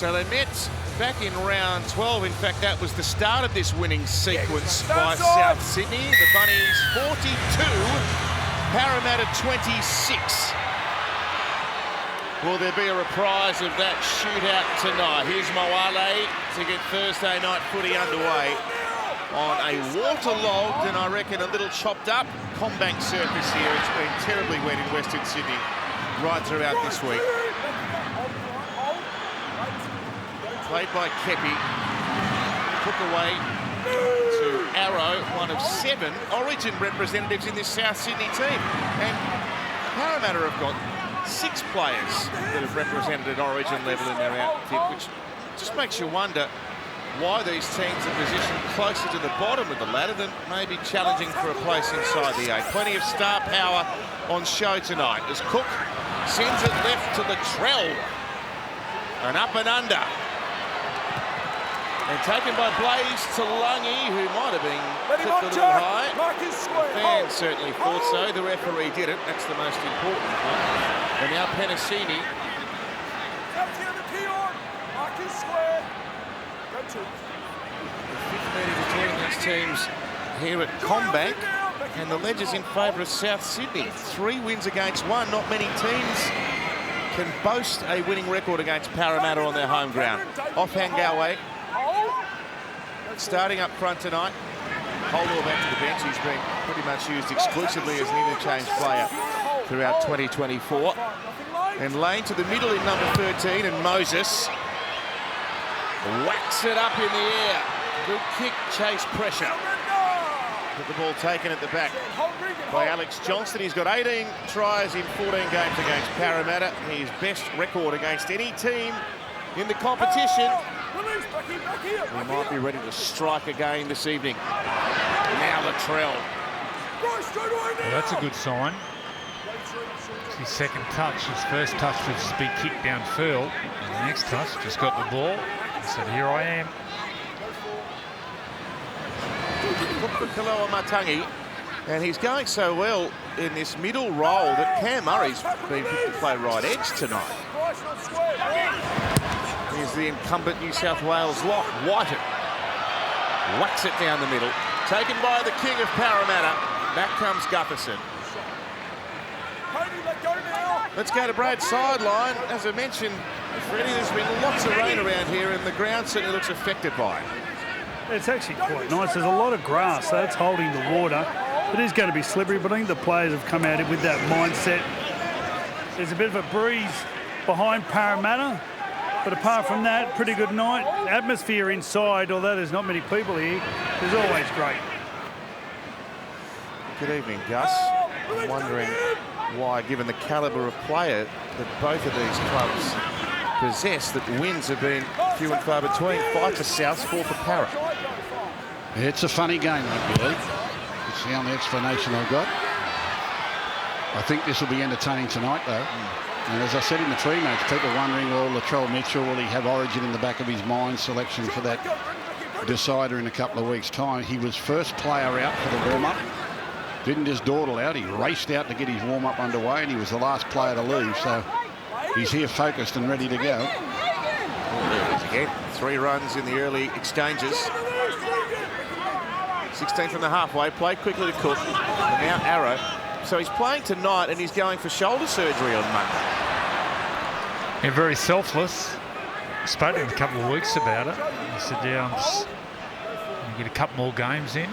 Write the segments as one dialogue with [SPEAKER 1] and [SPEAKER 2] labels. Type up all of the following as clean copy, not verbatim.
[SPEAKER 1] So they met back in round 12. In fact, that was the start of this winning sequence by South Sydney. The Bunnies 42, Parramatta 26. Will there be a reprise of that shootout tonight? Here's Moale to get Thursday night footy underway on a waterlogged and I reckon a little chopped up Combank surface here. It's been terribly wet in Western Sydney right throughout this week. Played by Kepi, took away to Arrow, one of 7 Origin representatives in this South Sydney team. And Parramatta have got 6 players that have represented at Origin level in their outfit, which just makes you wonder why these teams are positioned closer to the bottom of the ladder than maybe challenging for a place inside the 8. Plenty of star power on show tonight as Cook sends it left to the Latrell. And up and under. And taken by Blaze to Lungy, who might have been clipped a little high. The fans certainly thought so. The referee did it. That's the most important part. And now Penasini. The 5th metre between these teams here at Combank. And the ledger's in favour of South Sydney. 3 wins against 1. Not many teams can boast a winning record against Parramatta on their home ground. Offhand Galway. Starting up front tonight. Holdall back to the bench. He's been pretty much used exclusively as an interchange player throughout 2024. And Lane to the middle in number 13, and Moses whacks it up in the air. Good kick, chase pressure. Get the ball taken at the back by Alex Johnston. He's got 18 tries in 14 games against Parramatta. His best record against any team in the competition. He might be ready to strike again this evening. Now Latrell.
[SPEAKER 2] Well, that's a good sign. It's his second touch. His first touch was to be kicked downfield. And the next touch just got the ball and said, here I am.
[SPEAKER 1] Look for Kaloa Matangi. And he's going so well in this middle role that Cam Murray's been picked to play right edge tonight. Here's the incumbent New South Wales lock, Whiten. Whacks it down the middle. Taken by the king of Parramatta. Back comes Gutherson. Let's go to Brad's sideline. As I mentioned, Freddie, there's been lots of rain around here and the ground certainly looks affected by it.
[SPEAKER 3] It's actually quite nice. There's a lot of grass, so it's holding the water. It is going to be slippery, but I think the players have come out with that mindset. There's a bit of a breeze behind Parramatta. But apart from that, pretty good night. Atmosphere inside, although there's not many people here, is always great.
[SPEAKER 1] Good evening, Gus. I'm wondering why, given the calibre of player that both of these clubs possess, that wins have been few and far between. 5 for South, 4 for Parra.
[SPEAKER 4] It's a funny game, Rugby League. It's the only explanation I've got. I think this will be entertaining tonight, though. And as I said in the pre-match, people wondering, well, Latrell Mitchell, will he have Origin in the back of his mind, selection for that decider in a couple of weeks' time? He was first player out for the warm-up. Didn't just dawdle out, he raced out to get his warm-up underway, and he was the last player to leave. So he's here focused and ready to go.
[SPEAKER 1] Again, 3 runs in the early exchanges. 16 from the halfway, played quickly to Cook. And now Arrow. So he's playing tonight and he's going for shoulder surgery on Monday.
[SPEAKER 2] Yeah, very selfless. I spoke to him a couple of weeks about it. He said, yeah, I'm just going to get a couple more games in.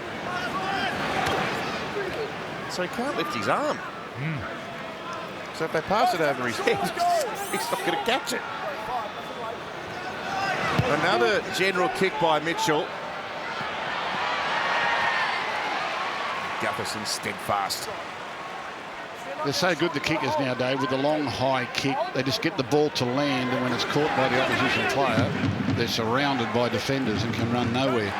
[SPEAKER 1] So he can't lift his arm. So if they pass it over his head, he's not going to catch it. Another general kick by Mitchell. Gutherson steadfast.
[SPEAKER 4] They're so good, the kickers now, Dave, with the long, high kick. They just get the ball to land, and when it's caught by the opposition player, they're surrounded by defenders and can run nowhere.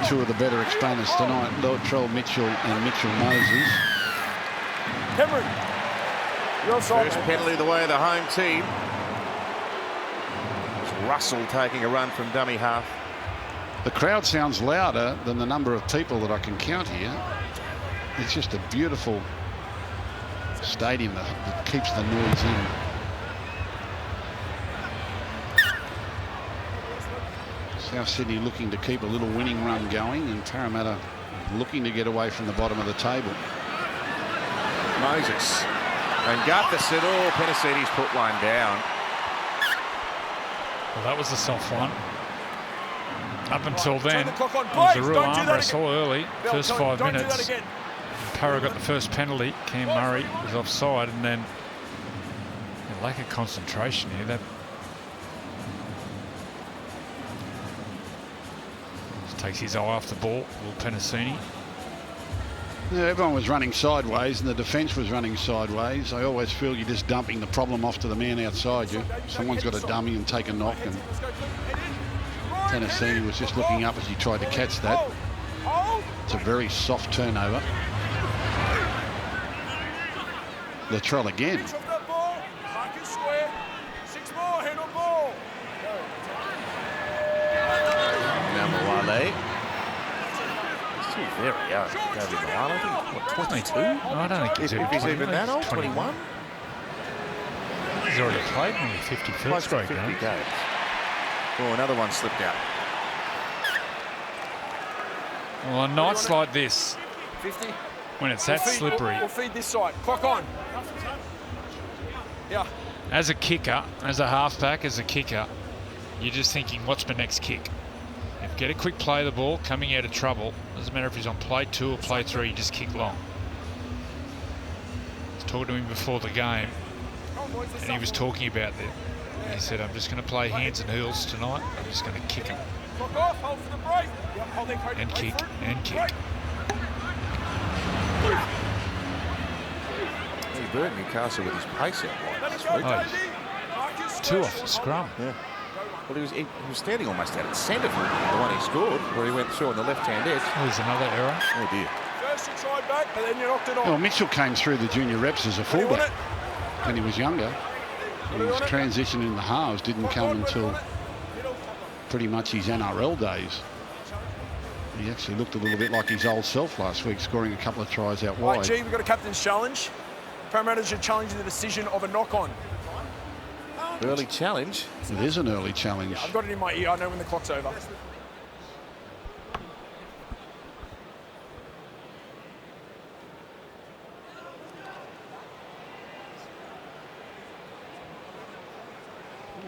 [SPEAKER 4] 2 of the better exponents tonight, Latrell Mitchell and Mitchell Moses.
[SPEAKER 1] First penalty the way of the home team. It's Russell taking a run from dummy half.
[SPEAKER 4] The crowd sounds louder than the number of people that I can count here. It's just a beautiful stadium that keeps the noise in. South Sydney looking to keep a little winning run going, and Parramatta looking to get away from the bottom of the table.
[SPEAKER 1] Moses. And Gutherson, Penasini's put one down.
[SPEAKER 2] Well, that was a soft one. Up until then, it
[SPEAKER 5] on,
[SPEAKER 2] was a real arm wrestle early. First 5 minutes. Parra got the first penalty. Cam Murray was offside, and then a lack of concentration here. That just takes his eye off the ball. Will Penasini.
[SPEAKER 4] Yeah, everyone was running sideways and the defence was running sideways. I always feel you're just dumping the problem off to the man outside you. Someone's got a dummy and take a knock, and Tennessee was just looking up as he tried to catch that. It's a very soft turnover. Latrell again.
[SPEAKER 1] Now Mawale. Still very young. David Mawale, I think, what, 22?
[SPEAKER 2] I don't think he's
[SPEAKER 1] even that old, 21?
[SPEAKER 2] He's already played nearly 50 first grade games.
[SPEAKER 1] Oh, another one slipped out.
[SPEAKER 2] Well, on nights like this,
[SPEAKER 5] 50.
[SPEAKER 2] when it's that slippery,
[SPEAKER 5] We'll feed this side. Clock on. Yeah.
[SPEAKER 2] as a kicker, as a halfback, as a kicker, you're just thinking, what's my next kick? If you get a quick play of the ball, coming out of trouble, doesn't matter if he's on play 2 or play 3, you just kick long. I was talking to him before the game, and he was talking about that. He said, I'm just going to play hands and heels tonight. I'm just going to kick him. And kick, and kick.
[SPEAKER 1] He burned Newcastle with his pace out wide this week.
[SPEAKER 2] Oh, 2 off the scrum.
[SPEAKER 1] Yeah. Well, he was standing almost out at centre for the one he scored, where he went through on the left-hand edge.
[SPEAKER 2] Oh, there's another error.
[SPEAKER 1] Oh, dear.
[SPEAKER 5] First you tried back, and then you knocked it on.
[SPEAKER 4] Well, Mitchell came through the junior reps as a fullback when he was younger. His transition in the halves didn't come until pretty much his NRL days. He actually looked a little bit like his old self last week, scoring a couple of tries out wide.
[SPEAKER 5] Right, G, we've got a captain's challenge. Parramatta should challenge the decision of a knock-on.
[SPEAKER 1] Early challenge.
[SPEAKER 4] It is an early challenge.
[SPEAKER 5] I've got it in my ear. I know when the clock's over.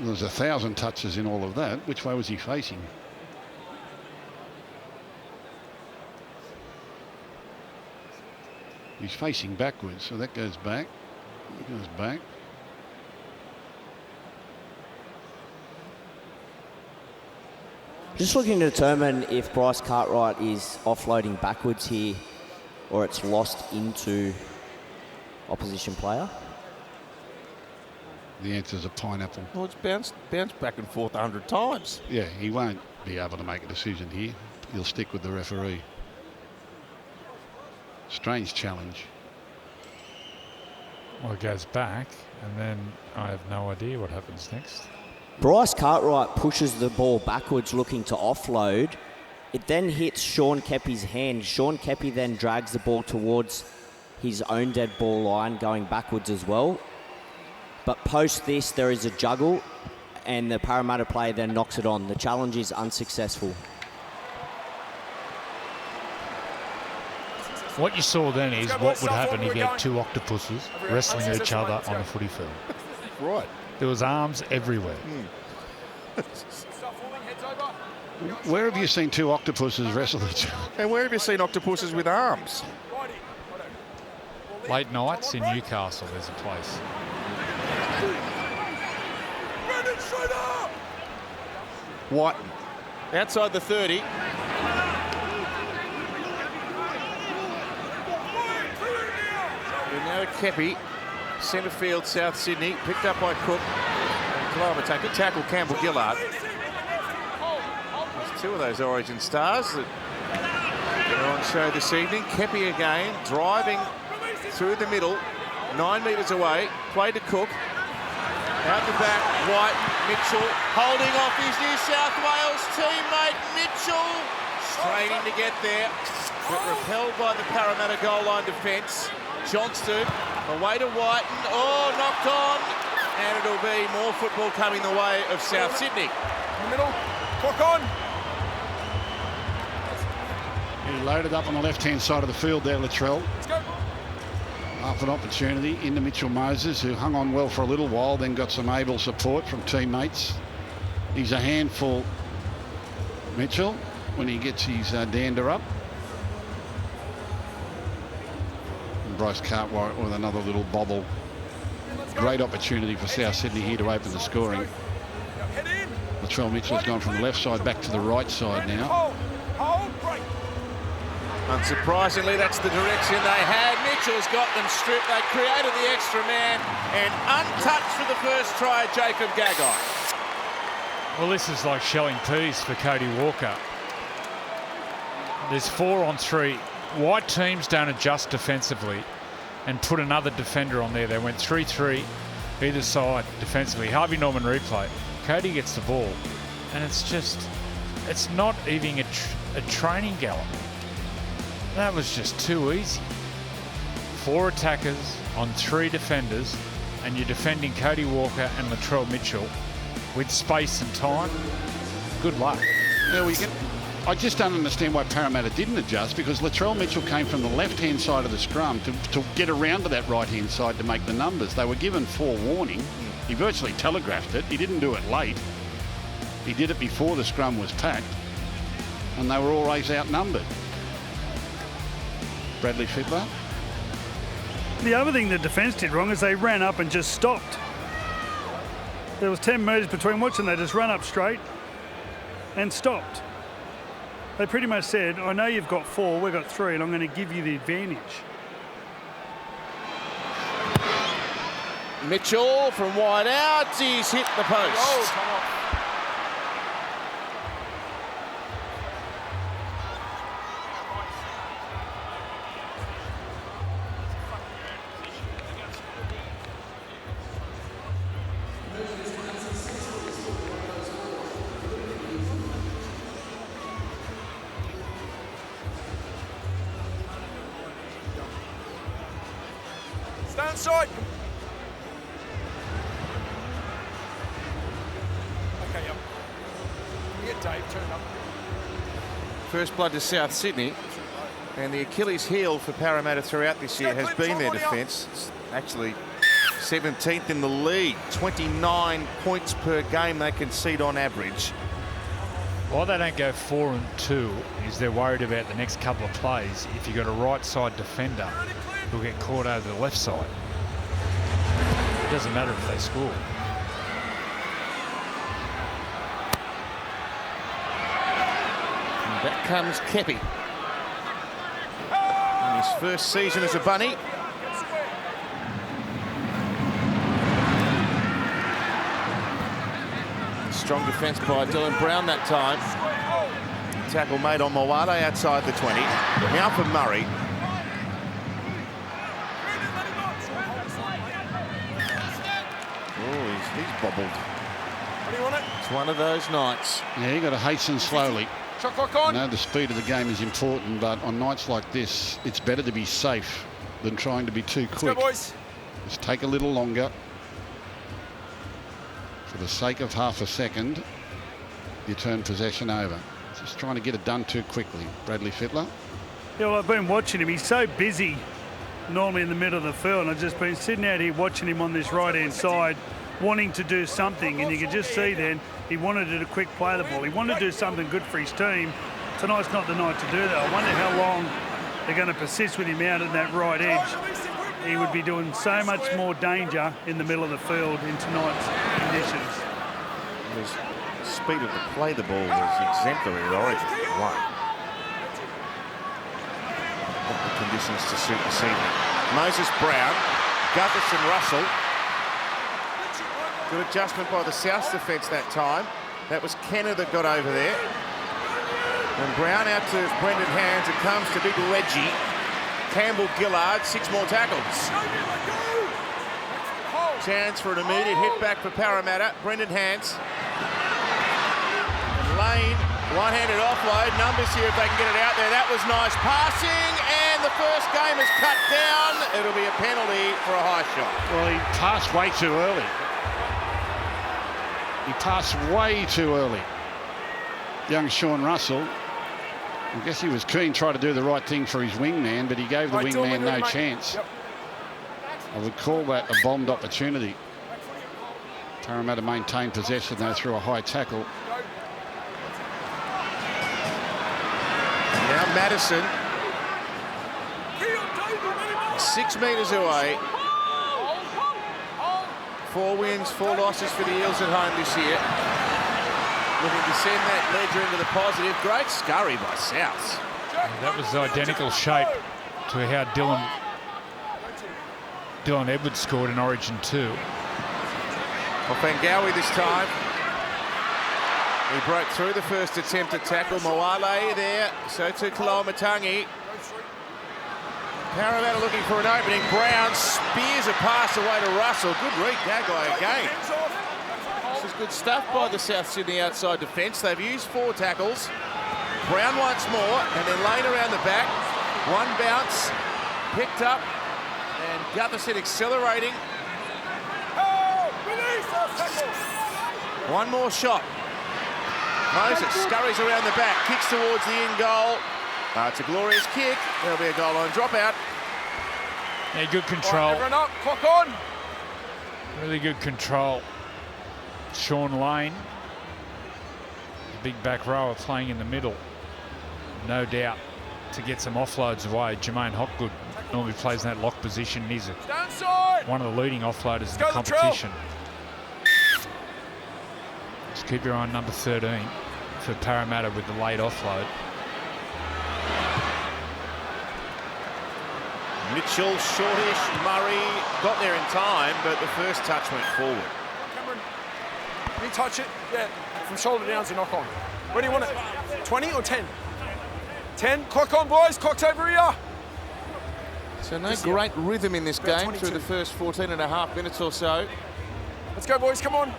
[SPEAKER 4] There's 1,000 touches in all of that. Which way was he facing? He's facing backwards, so that goes back. It goes back.
[SPEAKER 6] Just looking to determine if Bryce Cartwright is offloading backwards here or it's lost into opposition player.
[SPEAKER 4] The answer is a pineapple.
[SPEAKER 1] Well, it's bounced back and forth 100 times.
[SPEAKER 4] Yeah, he won't be able to make a decision here. He'll stick with the referee. Strange challenge.
[SPEAKER 2] Well, it goes back, and then I have no idea what happens next.
[SPEAKER 6] Bryce Cartwright pushes the ball backwards looking to offload. It then hits Sean Kepi's hand. Sean Kepi then drags the ball towards his own dead ball line, going backwards as well. But post this, there is a juggle, and the Parramatta player then knocks it on. The challenge is unsuccessful.
[SPEAKER 2] What you saw then is what would happen if you had 2 octopuses wrestling each other on a footy field.
[SPEAKER 1] Right.
[SPEAKER 2] There was arms everywhere.
[SPEAKER 4] Where have you seen 2 octopuses wrestle each other?
[SPEAKER 1] And where have you seen octopuses with arms?
[SPEAKER 2] Late nights in Newcastle, there's a place.
[SPEAKER 1] Whiten. Outside the 30. Now Kepi, centre field, South Sydney, picked up by Cook. Clover take a tackle, Campbell Gillard. There's 2 of those Origin stars that are on show this evening. Kepi again, driving through the middle, 9 metres away, play to Cook. Out the back, Whiten, Mitchell, holding off his New South Wales teammate, Mitchell. Straining to get there, but repelled by the Parramatta goal line defence. Johnston, away to Whiten, knocked on, and it'll be more football coming the way of South Sydney.
[SPEAKER 5] In the middle, clock on.
[SPEAKER 4] He loaded up on the left-hand side of the field there, Latrell. Half an opportunity into Mitchell Moses, who hung on well for a little while, then got some able support from teammates. He's a handful, Mitchell, when he gets his dander up. And Bryce Cartwright with another little bobble. Great opportunity for South Sydney here to open the scoring. Latrell Mitchell's gone from the left side back to the right side now.
[SPEAKER 1] Unsurprisingly, that's the direction they had. Mitchell's got them stripped. They created the extra man, and untouched for the first try, Jacob Gagai.
[SPEAKER 2] Well, this is like shelling peas for Cody Walker. There's 4 on 3. Why teams don't adjust defensively and put another defender on there? They went 3-3 either side defensively. Harvey Norman replay. Cody gets the ball, and it's not even a training gallop. That was just too easy. 4 attackers on 3 defenders, and you're defending Cody Walker and Latrell Mitchell with space and time. Good luck.
[SPEAKER 4] There we go. I just don't understand why Parramatta didn't adjust, because Latrell Mitchell came from the left-hand side of the scrum to get around to that right-hand side to make the numbers. They were given forewarning. He virtually telegraphed it. He didn't do it late. He did it before the scrum was packed, and they were always outnumbered. Bradley Fittler.
[SPEAKER 3] The other thing the defence did wrong is they ran up and just stopped. There was 10 metres between which, and they just ran up straight and stopped. They pretty much said, I know you've got 4, we've got 3, and I'm going to give you the advantage.
[SPEAKER 1] Mitchell from wide out. He's hit the post.
[SPEAKER 5] Oh, come on. Stand inside. Okay, yep. Can you get Dave turned up?
[SPEAKER 1] First blood to South Sydney, and the Achilles heel for Parramatta throughout this year has been their defence. It's actually 17th in the league, 29 points per game they concede on average.
[SPEAKER 2] Why they don't go 4 and 2 is they're worried about the next couple of plays. If you've got a right side defender who'll get caught over the left side, it doesn't matter if they score.
[SPEAKER 1] And back comes Kepi. In his first season as a bunny. Strong defence by Dylan Brown that time. Tackle made on Mawade outside the 20. Now for Murray. Oh, he's bobbled.
[SPEAKER 5] What do you want it?
[SPEAKER 1] It's one of those nights.
[SPEAKER 4] Yeah, you got to hasten slowly.
[SPEAKER 5] Shot clock on.
[SPEAKER 4] I know the speed of the game is important, but on nights like this, it's better to be safe than trying to be too
[SPEAKER 5] Let's
[SPEAKER 4] quick.
[SPEAKER 5] go, boys.
[SPEAKER 4] Just take a little longer. For the sake of half a second, you turn possession over. Just trying to get it done too quickly. Bradley Fittler.
[SPEAKER 3] Yeah, well, I've been watching him. He's so busy normally in the middle of the field, and I've just been sitting out here watching him on this right-hand side, wanting to do something, and you can just see then he wanted to do a quick play the ball. He wanted to do something good for his team. Tonight's not the night to do that. I wonder how long they're going to persist with him out at that right edge. He would be doing so much more danger in the middle of the field in tonight's conditions.
[SPEAKER 1] The speed of the play the ball was exemplary at Origin. Wow. What the conditions to suit this evening. Moses Brown, Gutherson Russell. Good adjustment by the South defence that time. That was Kenner that got over there. And Brown out to Brendan Hands. It comes to big Reggie. Campbell Gillard, 6 more tackles. Chance for an immediate hit back for Parramatta. Brendan Hands. Lane, one-handed offload. Numbers here if they can get it out there. That was nice passing, and the first game is cut down. It'll be a penalty for a high shot.
[SPEAKER 4] Well, he passed way too early. He passed way too early. Young Sean Russell. I guess he was keen, try to do the right thing for his wingman, but he gave the wingman no chance.
[SPEAKER 5] Yep.
[SPEAKER 4] I would call that a bombed opportunity. Parramatta maintained possession though through a high tackle.
[SPEAKER 1] Now Madison, 6 metres away. 4 wins, 4 losses for the Eels at home this year. Looking to send that ledger into the positive. Great scurry by South.
[SPEAKER 2] That was the identical shape to how Dylan Edwards scored in Origin 2.
[SPEAKER 1] Fangawi this time. He broke through the first attempt at tackle. Moale there, so to Koloamatangi. Parramatta looking for an opening. Brown spears a pass away to Russell. Good read, Gagai again. This is good stuff by the South Sydney outside defence. They've used 4 tackles. Brown once more, and then Lane around the back. One bounce, picked up, and Gutherson accelerating. One more shot. Moses scurries around the back, kicks towards the in goal. It's a glorious kick. There'll be a goal line dropout.
[SPEAKER 2] Yeah, good control.
[SPEAKER 5] Right, everyone up, clock on.
[SPEAKER 2] Really good control. Sean Lane, the big back rower playing in the middle. No doubt to get some offloads away. Jermaine Hopgood normally plays in that lock position. He's one of the leading offloaders in the competition. Just keep your eye on number 13 for Parramatta with the late offload.
[SPEAKER 1] Mitchell, shortish, Murray got there in time, but the first touch went forward.
[SPEAKER 5] Cameron, can you touch it? Yeah, from shoulder down to knock on. Where do you want it? 20 or 10? 10, clock on boys, clock's over here.
[SPEAKER 1] So no great rhythm in this game through the first 14 and a half minutes or so.
[SPEAKER 5] Let's go boys, come on.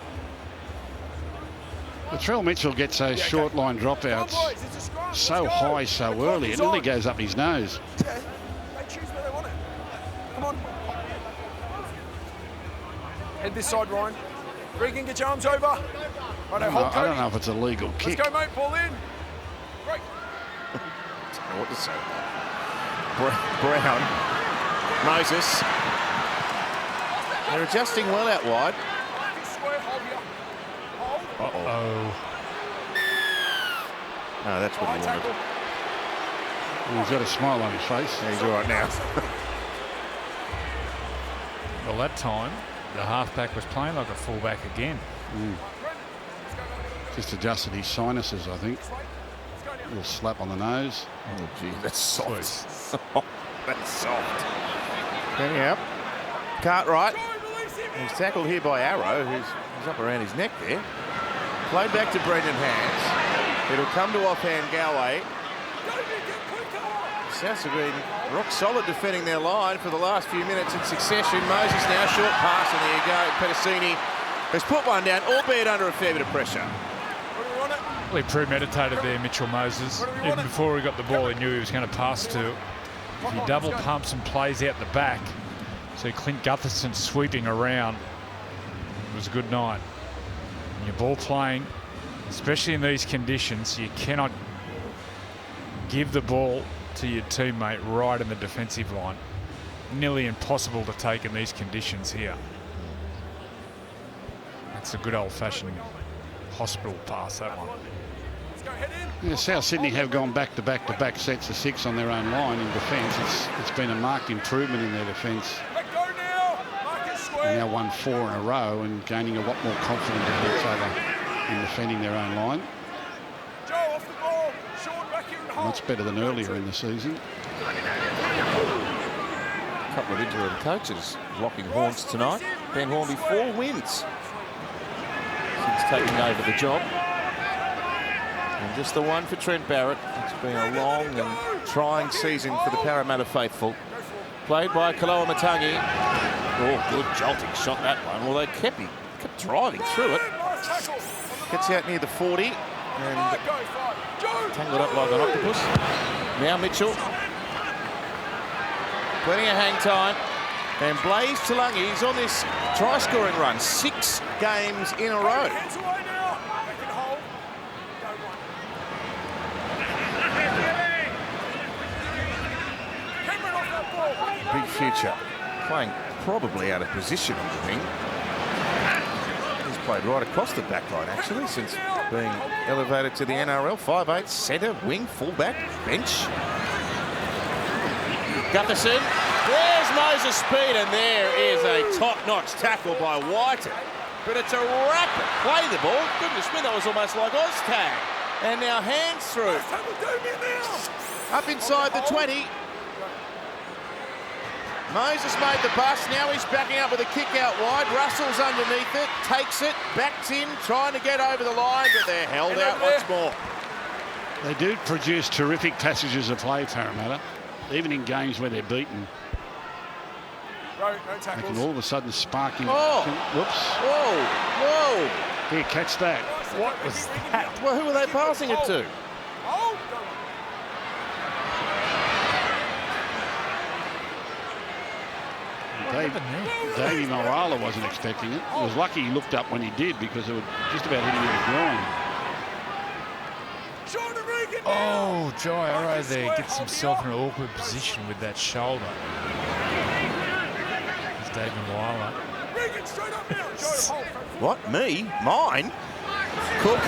[SPEAKER 4] Latrell Mitchell gets those short line dropouts so high so early, it nearly goes up his nose.
[SPEAKER 5] Yeah, they choose where they want it. Come on. Head this side, Ryan. Regan, get your arms over. Right,
[SPEAKER 4] I don't know if it's a legal kick.
[SPEAKER 5] Let's go, mate, ball in. Great.
[SPEAKER 1] I don't know what to say. Brown, Moses. They're adjusting well out wide.
[SPEAKER 2] Uh-oh.
[SPEAKER 1] No, that's what he wanted.
[SPEAKER 4] Well, he's got a smile on his face.
[SPEAKER 1] Yeah, he's all right now.
[SPEAKER 2] Well, that time, the halfback was playing like a fullback again.
[SPEAKER 4] Just adjusted his sinuses, I think. A little slap on the nose.
[SPEAKER 1] Oh, gee, that's soft. That's soft. Anyhow, Cartwright. He's tackled here by Arrow, who's up around his neck there. Played back to Brendan Hands. It'll come to offhand Galway. Souths have been rock solid defending their line for the last few minutes in succession. Moses now short pass, and there you go. Petticini has put one down, albeit under a fair bit of pressure.
[SPEAKER 2] Really premeditated there, Mitchell Moses. Even before he got the ball, he knew he was going to pass to. If he double pumps and plays out the back, so Clint Gutherson sweeping around, it was a good night. And your ball playing, especially in these conditions, you cannot give the ball to your teammate right in the defensive line. Nearly impossible to take in these conditions here. That's a good old-fashioned hospital pass, that one.
[SPEAKER 4] Yeah, South Sydney have gone back-to-back sets of 6 on their own line in defence. It's been a marked improvement in their defence. They now won 4 in a row and gaining a lot more confidence in each other in defending their own line. Much better than earlier in the season.
[SPEAKER 1] A couple of interim coaches locking horns tonight. Ben Hornby 4 wins since taking over the job. And just the one for Trent Barrett. It's been a long and trying season for the Parramatta faithful. Played by Koloamatangi. Oh, good jolting shot, that one. Although Kepi kept driving through it. Gets out near the 40 and tangled up like an octopus. Now Mitchell. Plenty of hang time. And Blaze Talangi is on this try-scoring run. 6 games in a row. Big future. Playing probably out of position on the wing. He's played right across the back line, actually, since being elevated to the NRL. 5'8", centre, wing, fullback, bench. Gutherson. There's Moses' speed, and there is a top-notch tackle by White. But it's a rapid play the ball. Goodness me, that was almost like Oztag. And now hands through. Up inside the 20. Moses made the bust. Now he's backing up with a kick out wide. Russell's underneath it, takes it, backs in, trying to get over the line, but they're held out once more.
[SPEAKER 4] They do produce terrific passages of play, Parramatta, even in games where they're beaten. They can all of a sudden spark in.
[SPEAKER 1] Oh.
[SPEAKER 4] Whoops.
[SPEAKER 1] Whoa, whoa.
[SPEAKER 4] Here, catch that.
[SPEAKER 2] What was that?
[SPEAKER 1] Well, who were they passing it to?
[SPEAKER 4] Davey Morala wasn't expecting it. He was lucky he looked up when he did, because it would just about hit him in the groin.
[SPEAKER 2] Oh, Jai Arrow there gets himself in an awkward position with that shoulder. It's David Weiler.
[SPEAKER 1] What? Me? Mine? Cook.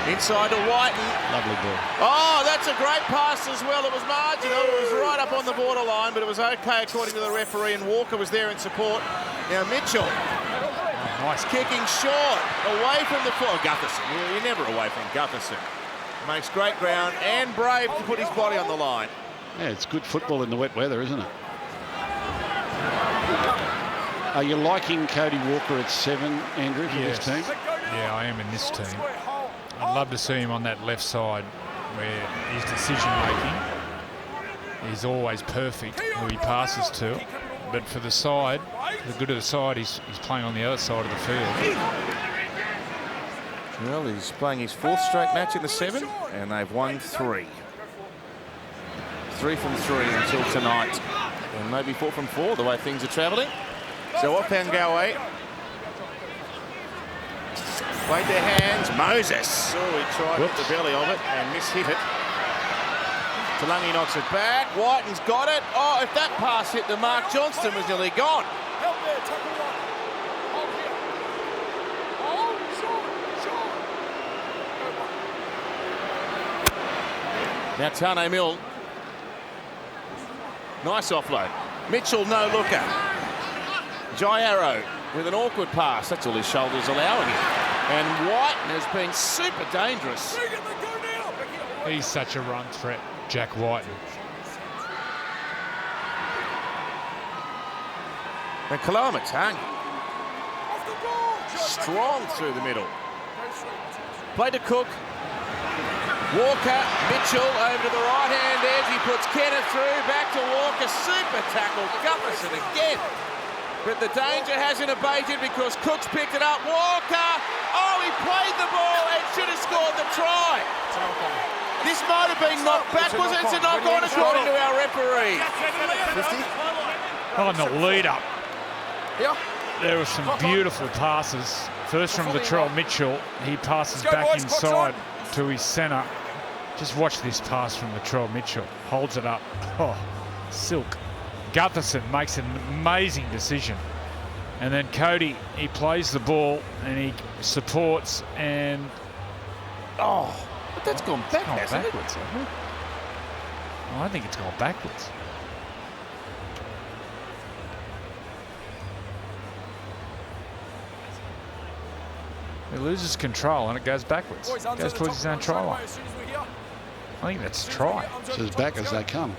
[SPEAKER 1] Inside to Whiten.
[SPEAKER 4] Lovely ball.
[SPEAKER 1] Oh, that's a great pass as well. It was marginal. It was right up on the borderline, but it was okay according to the referee, and Walker was there in support. Now Mitchell.
[SPEAKER 2] Oh, nice
[SPEAKER 1] Kicking short. Away from the foot. Oh, Gutherson. You're never away from Gutherson. Makes great ground and brave to put his body on the line.
[SPEAKER 4] Yeah, it's good football in the wet weather, isn't it? Are you liking Cody Walker at 7, Andrew, for this team?
[SPEAKER 2] Yeah, I am in this team. I'd love to see him on that left side where his decision-making is always perfect, who he passes to. But for the side, the good of the side, he's playing on the other side of the field.
[SPEAKER 1] Well, he's playing his 4th straight match in the 7, and they've won 3. 3 from 3 until tonight. And maybe 4 from 4, the way things are travelling. So Opangawe. Played their hands. Moses. Oh, he tried with the belly of it and mishit it. Talangi knocks it back. Whiten's got it. Oh, if that pass hit the mark, Johnston was nearly gone. Now Tane Mill. Nice offload. Mitchell, no looker. Jai Arrow with an awkward pass. That's all his shoulders allowing him. And Whiten has been super dangerous.
[SPEAKER 2] He's such a run threat, Jack Whiten.
[SPEAKER 1] And Kalamatang. Strong through the middle. Play to Cook. Walker, Mitchell over to the right-hand edge. He puts Kenneth through, back to Walker. Super tackle, Gutherson again. But the danger hasn't abated because Cook's picked it up. Walker, oh, he played the ball and should have scored the try. This might have been knocked back, was it? It's a knock-on according to our referee.
[SPEAKER 2] On the lead-up, there were some beautiful passes. First from Latrell Mitchell, he passes back inside to his centre. Just watch this pass from Latrell Mitchell. Holds it up. Oh, silk. Gutherson makes an amazing decision. And then Cody, he plays the ball and he supports and...
[SPEAKER 1] Oh, but that's gone back, hasn't it?
[SPEAKER 2] Backwards, hasn't it? Oh, I think it's gone backwards. He loses control and it goes backwards. It goes towards his own try line. I think that's a try.
[SPEAKER 4] It's as back as they come.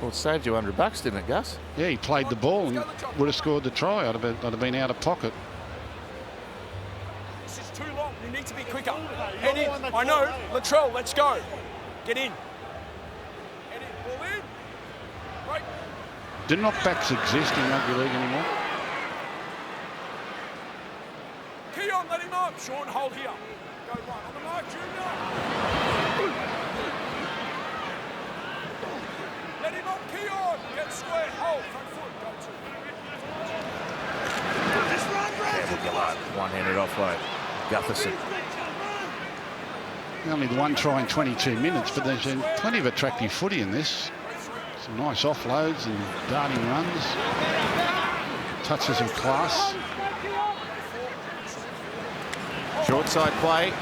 [SPEAKER 1] Well, it saved you $100, didn't it, Gus?
[SPEAKER 4] Yeah, he played the ball and would have scored the try. I'd have been out of pocket.
[SPEAKER 5] This is too long. You need to be quicker. Head in. I know. Latrell, let's go. Get in. Head in. Ball in. Right.
[SPEAKER 4] Do knockbacks exist in rugby league anymore?
[SPEAKER 5] Keon, let him up. Sean, hold here. Go right. On the mark, Junior. Let him up, Keon. Get square. Hold. Front foot. Go to.
[SPEAKER 1] One-handed offload. Gutherson.
[SPEAKER 4] Only the one try in 22 minutes, but there's been plenty of attractive footy in this. Some nice offloads and darting runs. Touches of class.
[SPEAKER 1] Short side play.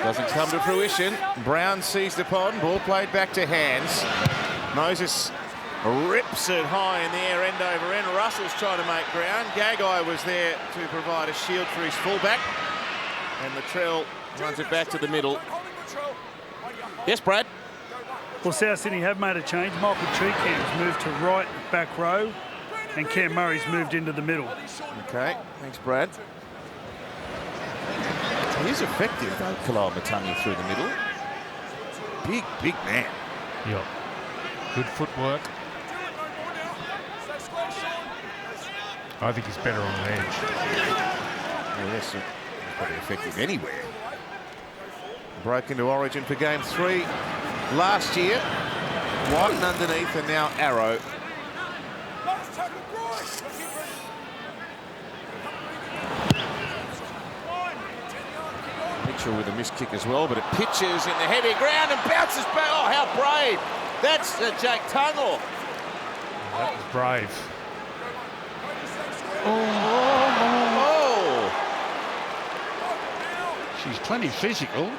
[SPEAKER 1] Doesn't come to fruition. Brown seized upon. Ball played back to hands. Moses rips it high in the air, end over end. Russell's trying to make ground. Gagai was there to provide a shield for his fullback. And Latrell runs it back to the middle. Yes, Brad?
[SPEAKER 3] Well, South Sydney have made a change. Michael Cheekham's moved to right back row, and Cam Murray's moved into the middle.
[SPEAKER 1] Okay, thanks, Brad. He is effective, though, Kalal Matangi through the middle. Big man.
[SPEAKER 2] Yep. Good footwork. I think he's better on the edge.
[SPEAKER 1] Well, yes, he's probably effective anywhere. Broke into Origin for game 3 last year. Whiten underneath and now Arrow. Mitchell with a missed kick as well, but it pitches in the heavy ground and bounces back. Oh, how brave. That's Jake Tungle.
[SPEAKER 2] That was brave.
[SPEAKER 1] Oh.
[SPEAKER 4] She's plenty physical.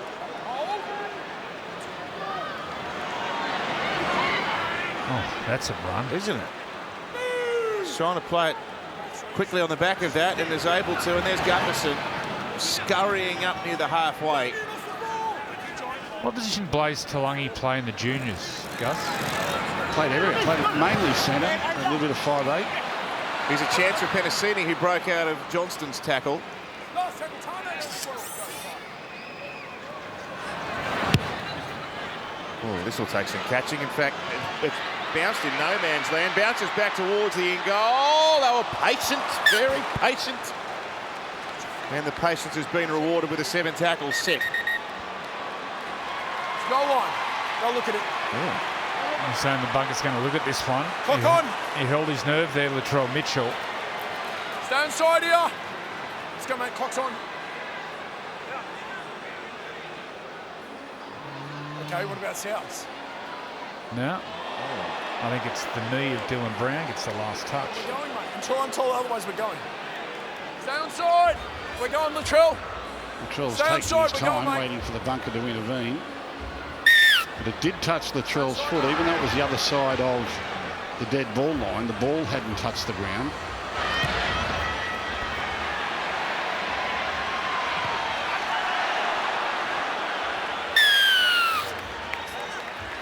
[SPEAKER 2] Oh, that's a run.
[SPEAKER 1] Isn't it? He's trying to play it quickly on the back of that and is able to, and there's Gutterson scurrying up near the halfway.
[SPEAKER 2] What position Blaze Talangi play in the juniors, Gus?
[SPEAKER 4] Played everywhere. Played mainly centre, a little bit of 5'8".
[SPEAKER 1] He's a chance for Penasini, who broke out of Johnston's tackle. Oh, this will take some catching. In fact, it's bounced in no man's land. Bounces back towards the in goal. They were patient, very patient. And the patience has been rewarded with a 7 tackle set.
[SPEAKER 5] Go on. Go look at it.
[SPEAKER 2] I'm saying the bunker's going to look at this one.
[SPEAKER 5] Clock on.
[SPEAKER 2] He held his nerve there, Latrell Mitchell.
[SPEAKER 5] Stay inside here. Let's go, mate. Clock's on. Okay, what about Souths?
[SPEAKER 2] Now, I think it's the knee of Dylan Brown gets the last touch.
[SPEAKER 5] We're going, mate. Until I'm told otherwise, we're going. Stay onside. We're going, Latrell.
[SPEAKER 4] Latrell's taking his time, waiting for the bunker to intervene. But it did touch Latrell's foot, even though it was the other side of the dead ball line. The ball hadn't touched the ground.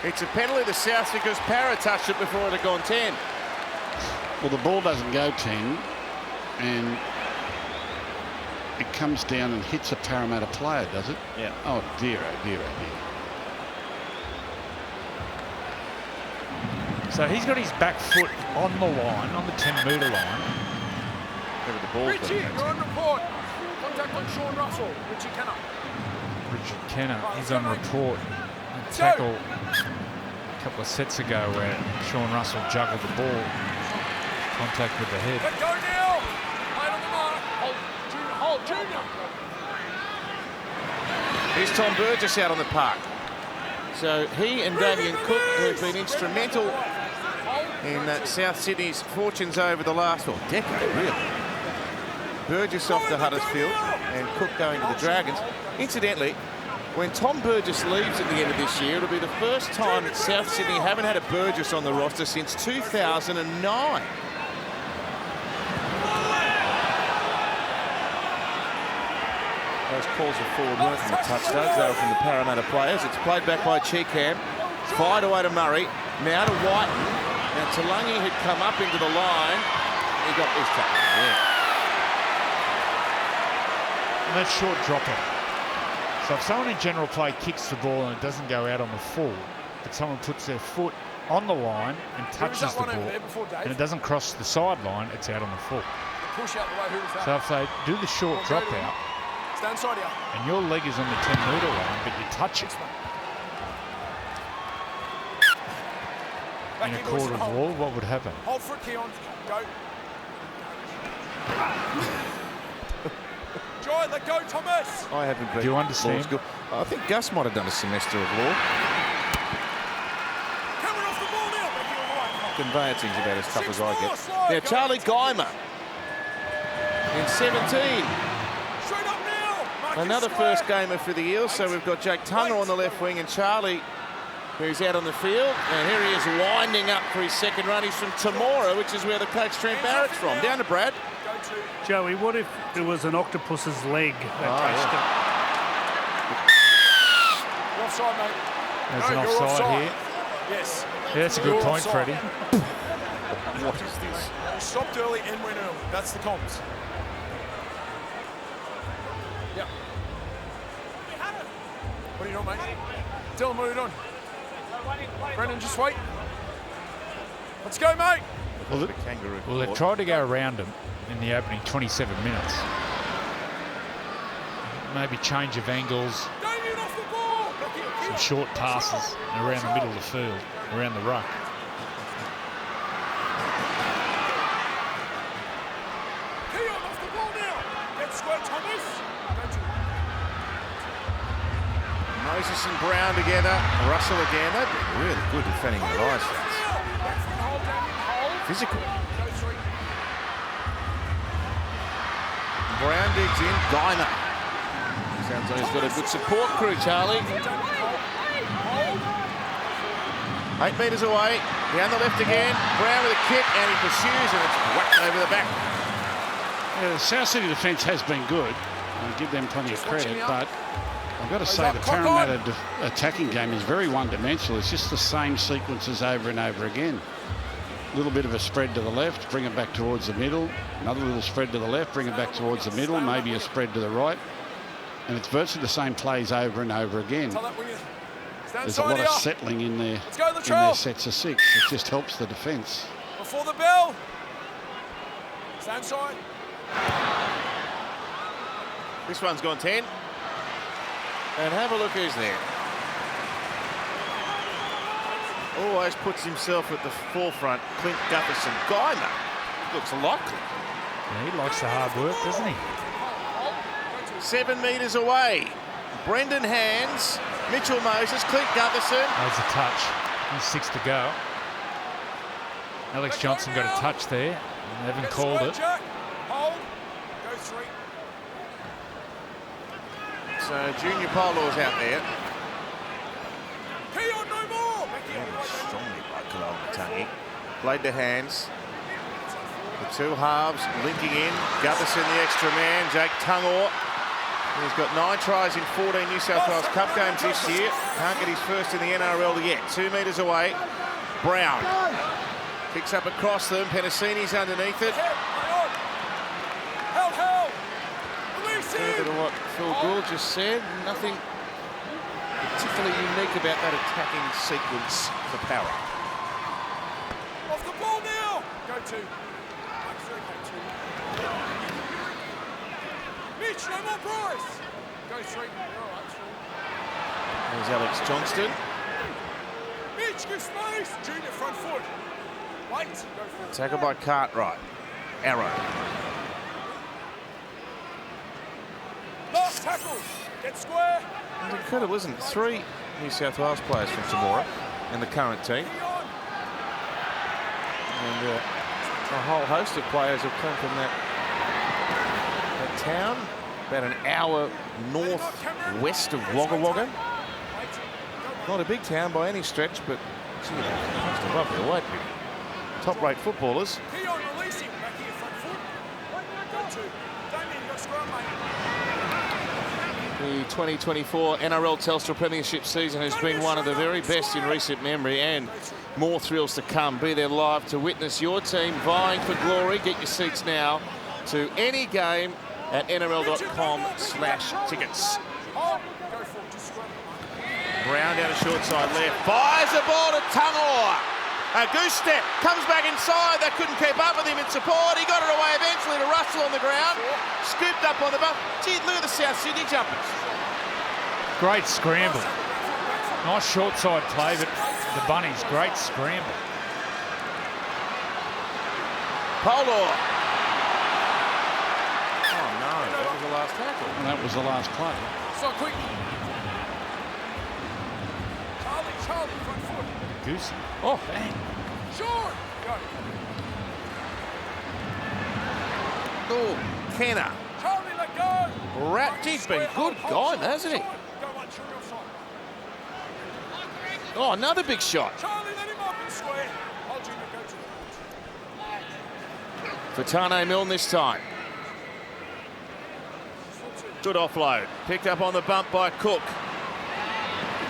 [SPEAKER 1] It's a penalty to South because Parra touched it before it had gone 10.
[SPEAKER 4] Well, the ball doesn't go 10, and it comes down and hits a Parramatta player, does it?
[SPEAKER 1] Yeah.
[SPEAKER 4] Oh dear, oh dear, oh dear.
[SPEAKER 2] So he's got his back foot on the line, on the 10-metre line.
[SPEAKER 1] The ball's
[SPEAKER 5] Richie, you're on report. Contact on Sean Russell. Richie Kenner.
[SPEAKER 2] Richard Kenner, he's on report. A tackle a couple of sets ago where Sean Russell juggled the ball. Contact with the head.
[SPEAKER 5] Let go now. Play it on the mark. Hold, Junior.
[SPEAKER 1] Here's Tom Burgess out on the park. So he and Damien Cook, who have been instrumental in South Sydney's fortunes over the last decade, really. Burgess off to Huddersfield and Cook going to the Dragons. Incidentally, when Tom Burgess leaves at the end of this year, it'll be the first time that South Sydney haven't had a Burgess on the roster since 2009. Those calls are forward weren't from the touchdowns, they were from the Parramatta players. It's played back by Cheekham. It's fired away to Murray. Now to Whiten. Now Talangi had come up into the line. He got this tackle. Yeah.
[SPEAKER 2] And that's short dropper. So if someone in general play kicks the ball and it doesn't go out on the full, but someone puts their foot on the line and touches the ball and it doesn't cross the sideline, it's out on the full.
[SPEAKER 5] Push out the way. Who was that?
[SPEAKER 2] So if they do the short drop out,
[SPEAKER 5] Stand inside here.
[SPEAKER 2] and your leg is on the 10-metre line, but you touch it in a quarter of wall, what would happen?
[SPEAKER 5] Hold for it, Keon. Go. Joy, let go, Thomas.
[SPEAKER 1] I haven't been
[SPEAKER 2] Do you
[SPEAKER 1] to law
[SPEAKER 2] understand?
[SPEAKER 1] school. I think Gus might have done a semester of law. Conveyancing's about as tough as I get. Now, Charlie Geimer in 17. Another first gamer for the Eels. So we've got Jake Tunga on the left wing and Charlie, who's out on the field. And here he is winding up for his second run. He's from Temora, which is where the coach Trent Barrett's from. Down to Brad.
[SPEAKER 3] Joey, what if it was an octopus's leg that touched it?
[SPEAKER 5] You're offside, mate.
[SPEAKER 2] There's an offside here.
[SPEAKER 5] Yes.
[SPEAKER 2] Yeah, that's a good point, Freddie.
[SPEAKER 1] What is this?
[SPEAKER 5] You stopped early and went early. That's the comms. Yep. What are you doing, mate? Dylan, what are you doing? Brendan, just wait. Let's go, mate.
[SPEAKER 2] Well, they've tried to go around him in the opening 27 minutes. Maybe change of angles, some short passes around the middle of the field, around the ruck.
[SPEAKER 1] Moses and Brown together. Russell again. They've been really good defending the Lions. Physical. Brown digs in. Geimer. Sounds like he's got a good support crew, Charlie. 8 metres away. Down the left again. Brown with a kick and he pursues and it's whacked over the back.
[SPEAKER 4] Yeah, the South Sydney defence has been good. I'll give them plenty of credit, but I've got to say the Parramatta attacking game is very one-dimensional. It's just the same sequences over and over again. A little bit of a spread to the left, bring it back towards the middle. Another little spread to the left, bring it back towards the middle. Maybe a spread to the right. And it's virtually the same plays over and over again. There's a lot of settling in their sets of 6. It just helps the defence.
[SPEAKER 5] Before the bell. Stand side.
[SPEAKER 1] This one's gone 10. And have a look who's there. Always puts himself at the forefront. Clint Gutherson. Geimer looks likely.
[SPEAKER 2] Yeah, he likes the hard work, doesn't he?
[SPEAKER 1] 7 metres away. Brendan Hands, Mitchell Moses, Clint Gutherson.
[SPEAKER 2] There's a touch. There's 6 to go. Alex Johnson got a touch there. And Evan called it.
[SPEAKER 5] Hold. Go 3.
[SPEAKER 1] So Junior Polo's out there.
[SPEAKER 5] Keon, no more.
[SPEAKER 1] Strongly by Kalongatangi. Played to Hands. The two halves linking in. Gutherson, the extra man. Jake Tunga. He's got 9 tries in 14 New South Wales Cup games this year. Can't get his first in the NRL yet. 2 metres away. Brown kicks up across them. Penasini's underneath it. A bit of what Phil Gould just said. Nothing particularly unique about that attacking sequence for Parra.
[SPEAKER 5] Off the ball now. Go 2. Mitch, no more Bryce. Go 3.
[SPEAKER 1] There's Alex Johnston.
[SPEAKER 5] Mitch, give space. Junior front foot. Wait. Go for it.
[SPEAKER 1] Tackle by Cartwright. Arrow.
[SPEAKER 5] Last tackle. Get square.
[SPEAKER 1] It's incredible, isn't it? 3 New South Wales players from Temora and the current team. And a whole host of players have come from that town, about an hour northwest of Wagga Wagga. Not a big town by any stretch, but gee, most of lovely away people. Top-rate footballers.
[SPEAKER 5] Keon, release him. Back here, front foot. Go 2. Damien, you got scrum, mate.
[SPEAKER 1] The 2024 NRL Telstra Premiership season has been one of the very best in recent memory, and more thrills to come. Be there live to witness your team vying for glory. Get your seats now to any game at nrl.com/tickets. Brown down a short side left. Fires the ball to Tunga. A goose step. Comes back inside. They couldn't keep up with him in support. He got it away eventually to Russell on the ground. Scooped up on the ball. Gee, look at the South Sydney jumpers.
[SPEAKER 2] Great scramble. Nice short side play, but the Bunnies, great scramble.
[SPEAKER 1] Polo. Oh no, that was the last tackle.
[SPEAKER 4] And that was the last play.
[SPEAKER 5] So quick. Charlie, front foot.
[SPEAKER 2] Goosey.
[SPEAKER 1] Oh,
[SPEAKER 2] bang.
[SPEAKER 5] Sean, go.
[SPEAKER 1] Oh, Kenner.
[SPEAKER 5] Charlie, let go.
[SPEAKER 1] Wrapped. He's been good guy, hasn't he?
[SPEAKER 5] Go one, Shuri offside.
[SPEAKER 1] Oh, another big shot.
[SPEAKER 5] Charlie, let him up and square. Hold Junior, go to the
[SPEAKER 1] For Tane Milne this time. Good offload. Picked up on the bump by Cook.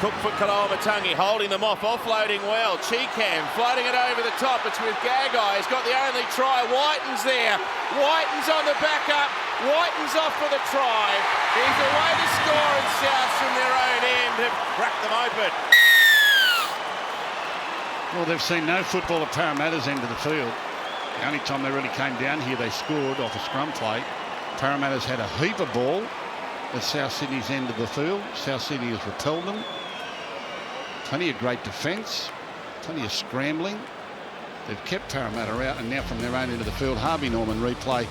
[SPEAKER 1] Cook for Kaloamatangi, holding them off, offloading well. Cheekham floating it over the top. It's with Gagai. He's got the only try. Whiten's there. Whiten's on the backup. Whiten's off for the try. He's away to score, and Souths from their own end have cracked them open.
[SPEAKER 4] Well, they've seen no football at Parramatta's end of the field. The only time they really came down here, they scored off a scrum play. Parramatta's had a heap of ball at South Sydney's end of the field. South Sydney has repelled them. Plenty of great defence, plenty of scrambling. They've kept Parramatta out, and now from their own end of the field, Harvey Norman replay.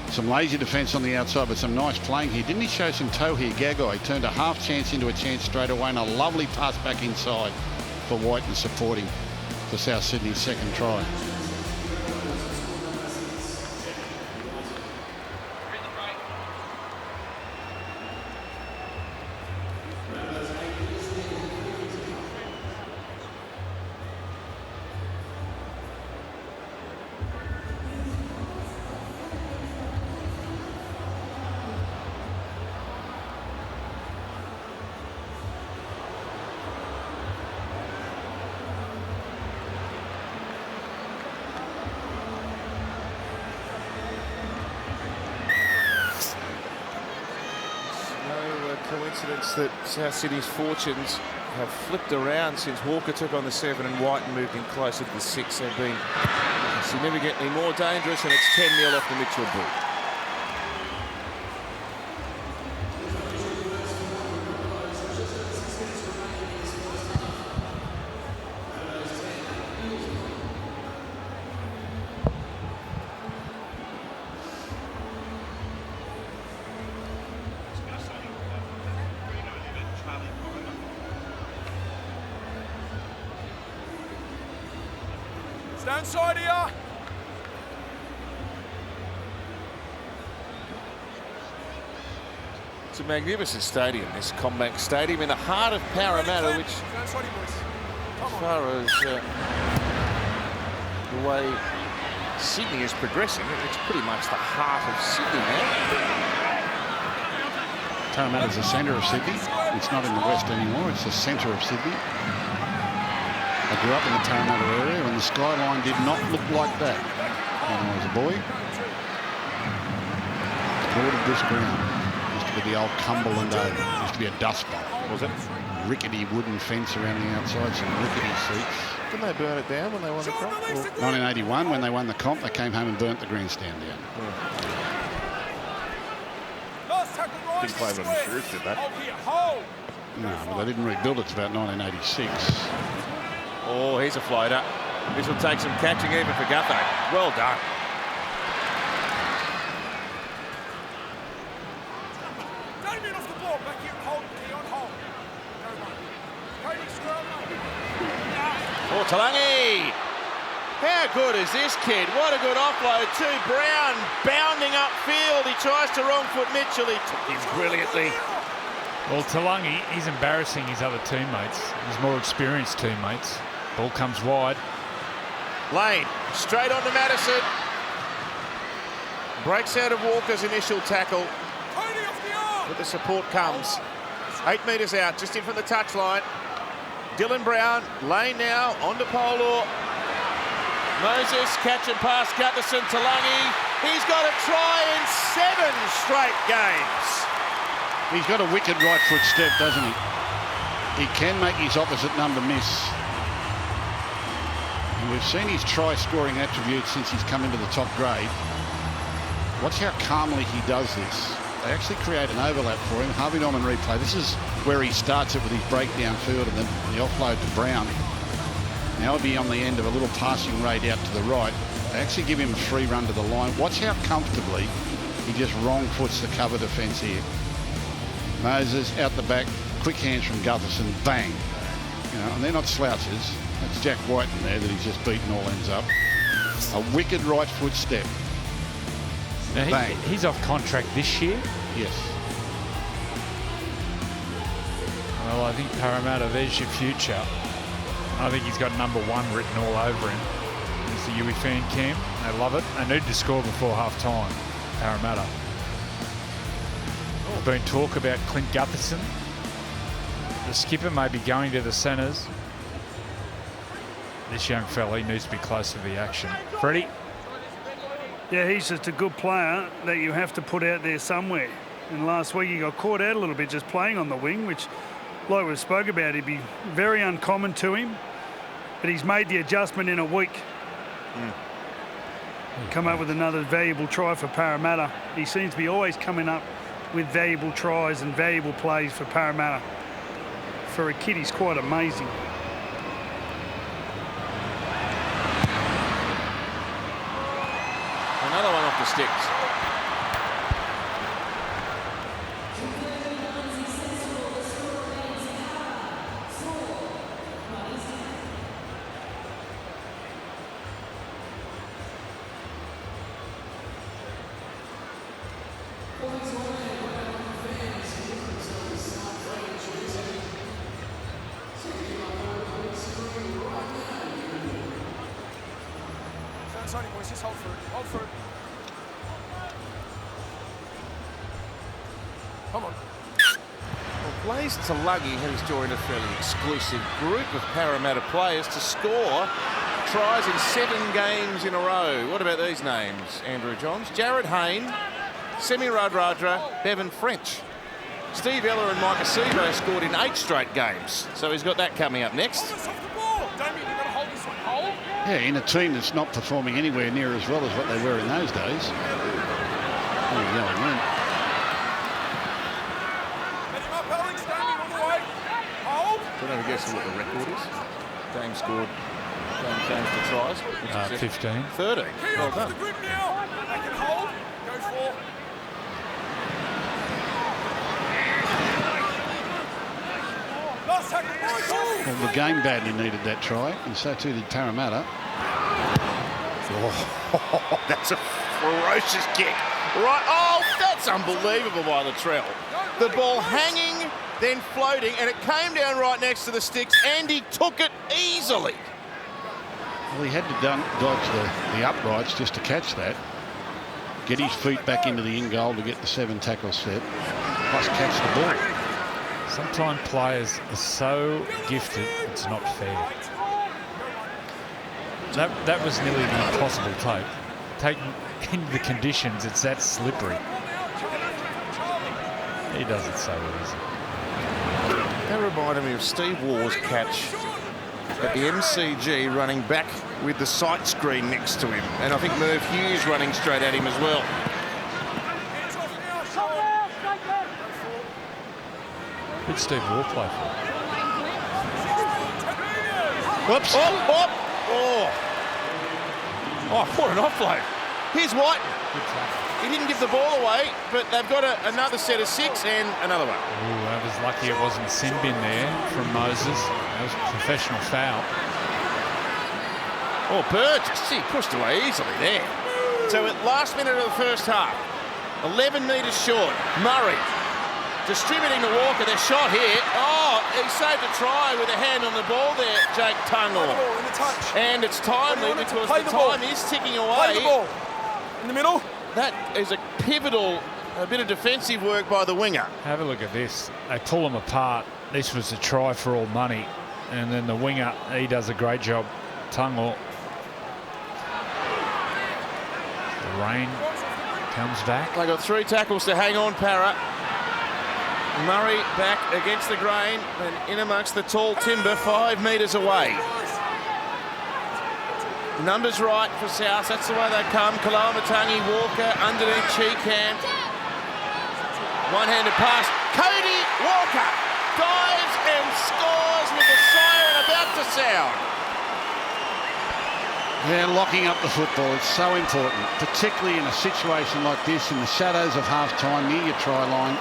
[SPEAKER 4] Some lazy defence on the outside, but some nice playing here. Didn't he show some toe here? Gagai turned a half chance into a chance straight away, and a lovely pass back inside for Whiten supporting for South Sydney's second try.
[SPEAKER 1] Coincidence that South Sydney's fortunes have flipped around since Walker took on the 7 and Whiten moved in closer to the 6. They've been significantly more dangerous, and it's 10-0 off the Mitchell Bull.
[SPEAKER 5] Stand side here.
[SPEAKER 1] It's a magnificent stadium, this Combank Stadium, in the heart of Parramatta, which,
[SPEAKER 5] Stand side, boys.
[SPEAKER 1] as far as the way Sydney is progressing, it's pretty much the heart of Sydney now.
[SPEAKER 4] Parramatta's the centre of Sydney. It's not in the west anymore, it's the centre of Sydney. I grew up in the Parramatta area, and the skyline did not look like that when I was a boy. Bordered this ground. Used to be the old Cumberland Oval. Used to be a dust bowl.
[SPEAKER 1] Was it?
[SPEAKER 4] Rickety wooden fence around the outside, some rickety seats.
[SPEAKER 1] Didn't they burn it down when they won the comp?
[SPEAKER 4] 1981, when they won the comp, they came home and burnt the grandstand down.
[SPEAKER 1] Didn't play on insurance, did they?
[SPEAKER 4] No, but they didn't rebuild it till about 1986.
[SPEAKER 1] Oh, here's a floater. This will take some catching even for Gutho. Well done.
[SPEAKER 5] Damien off the ball, back here, hold, Keon, hold. Cody Scrum.
[SPEAKER 1] Oh, Talangi. How good is this kid? What a good offload to Brown, bounding upfield. He tries to wrong foot Mitchell. He took him brilliantly.
[SPEAKER 2] Well, Talangi, he's embarrassing his other teammates, his more experienced teammates. Ball comes wide.
[SPEAKER 1] Lane, straight on to Madison. Breaks out of Walker's initial tackle. But the support comes. 8 metres out, just in from the touchline. Dylan Brown, Lane now, on to Polo. Moses, catch and pass, Gutherson, Talangi. He's got a try in 7 straight games.
[SPEAKER 4] He's got a wicked right foot step, doesn't he? He can make his opposite number miss. And we've seen his try-scoring attributes since he's come into the top grade. Watch how calmly he does this. They actually create an overlap for him. Harvey Norman replay. This is where he starts it with his breakdown field and then the offload to Brown. Now he'll be on the end of a little passing rate out to the right. They actually give him a free run to the line. Watch how comfortably he just wrong foots the cover defence here. Moses out the back, quick hands from Gutherson, bang. You know, and they're not slouches. That's Jack White in there that he's just beaten all ends up. A wicked right foot step.
[SPEAKER 2] Now he's off contract this year.
[SPEAKER 4] Yes.
[SPEAKER 2] Well, I think Parramatta, there's your future. I think he's got number 1 written all over him. It's the Yui fan camp. They love it. They need to score before half time. Parramatta. There's been talk about Clint Gutherson. The skipper may be going to the centres. This young fella, he needs to be close to the action. Freddie?
[SPEAKER 3] Yeah, he's just a good player that you have to put out there somewhere. And last week he got caught out a little bit just playing on the wing, which, like we spoke about, it'd be very uncommon to him. But he's made the adjustment in a week. Come up with another valuable try for Parramatta. He seems to be always coming up with valuable tries and valuable plays for Parramatta. For a kid, he's quite amazing.
[SPEAKER 1] Another one off the sticks.
[SPEAKER 5] Sorry, boys, just hold for it. Hold for it. Come on.
[SPEAKER 1] Well, Blaze Tulagi has joined a fairly exclusive group of Parramatta players to score tries in 7 games in a row. What about these names, Andrew Johns? Jared Hayne, Semi Radradra, Bevan French. Steve Ella and Mike Acevo scored in 8 straight games. So he's got that coming up next.
[SPEAKER 5] Hold us off the ball. Damien, you've got to hold this one. Hold.
[SPEAKER 4] Yeah, in a team that's not performing anywhere near as well as what they were in those days. There we go again.
[SPEAKER 5] Let him up, Alex. Damien, all the way. Hold.
[SPEAKER 1] Don't have a guess what the record is. Dame scored games to tries.
[SPEAKER 2] 15.
[SPEAKER 1] 30.
[SPEAKER 5] Key
[SPEAKER 1] Well
[SPEAKER 5] up
[SPEAKER 1] done.
[SPEAKER 5] the grip now. They can hold. Go for. Last tackle, boys. Hold.
[SPEAKER 4] Well, the game badly needed that try, and so too did Parramatta.
[SPEAKER 1] Oh, that's a ferocious kick. Right. Oh, that's unbelievable by Latrell. The ball hanging, then floating, and it came down right next to the sticks, and he took it easily.
[SPEAKER 4] Well, he had to dodge the uprights just to catch that. Get his feet back into the in goal to get the 7 tackle set, plus catch the ball.
[SPEAKER 2] Sometimes players are so gifted, it's not fair. That was nearly the impossible take. Taking in the conditions, it's that slippery. He does it so easy.
[SPEAKER 1] That reminded me of Steve Waugh's catch at the MCG, running back with the sight screen next to him. And I think Merv Hughes running straight at him as well.
[SPEAKER 2] Who'd Steve Waugh play for?
[SPEAKER 1] Whoops. Oh, what an offload. Here's White. He didn't give the ball away, but they've got another set of 6 and another one.
[SPEAKER 2] Ooh, that was lucky it wasn't sin bin there from Moses. That was a professional foul.
[SPEAKER 1] Oh, Burgess, he pushed away easily there. So at last minute of the first half, 11 metres short, Murray distributing to Walker. Their shot here. Oh, he saved a try with a hand on the ball there, Jake Tungle.
[SPEAKER 5] In the touch.
[SPEAKER 1] And it's timely because the time is ticking
[SPEAKER 5] Play the
[SPEAKER 1] away.
[SPEAKER 5] ball. In the middle.
[SPEAKER 1] That is a pivotal, a bit of defensive work by the winger.
[SPEAKER 2] Have a look at this. They pull them apart. This was a try for all money. And then the winger, he does a great job. Tungle. The rain comes back.
[SPEAKER 1] They got 3 tackles to hang on, Parra. Murray back against the grain and in amongst the tall timber 5 metres away. Numbers right for South. That's the way they come. Kalamatangi, Walker underneath Cheekham. One-handed pass. Cody Walker dives and scores with the siren about to sound.
[SPEAKER 4] They're locking up the football. It's so important, particularly in a situation like this, in the shadows of half-time, near your try line.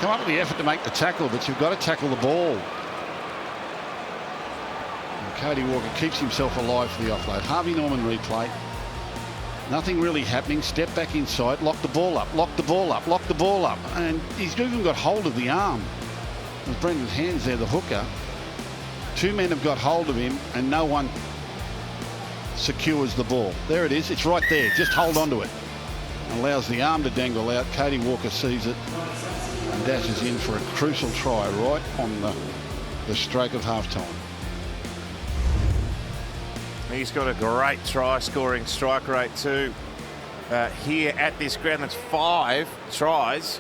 [SPEAKER 4] Come up with the effort to make the tackle, but you've got to tackle the ball. Cody Walker keeps himself alive for the offload. Harvey Norman replay. Nothing really happening. Step back inside. Lock the ball up. Lock the ball up. Lock the ball up. And he's even got hold of the arm. With Brendan's hands there, the hooker. Two men have got hold of him and no one secures the ball. There it is. It's right there. Just hold on to it. Allows the arm to dangle out. Cody Walker sees it and dashes in for a crucial try right on the stroke of half-time.
[SPEAKER 1] He's got a great try-scoring strike rate too. Here at this ground, that's 5 tries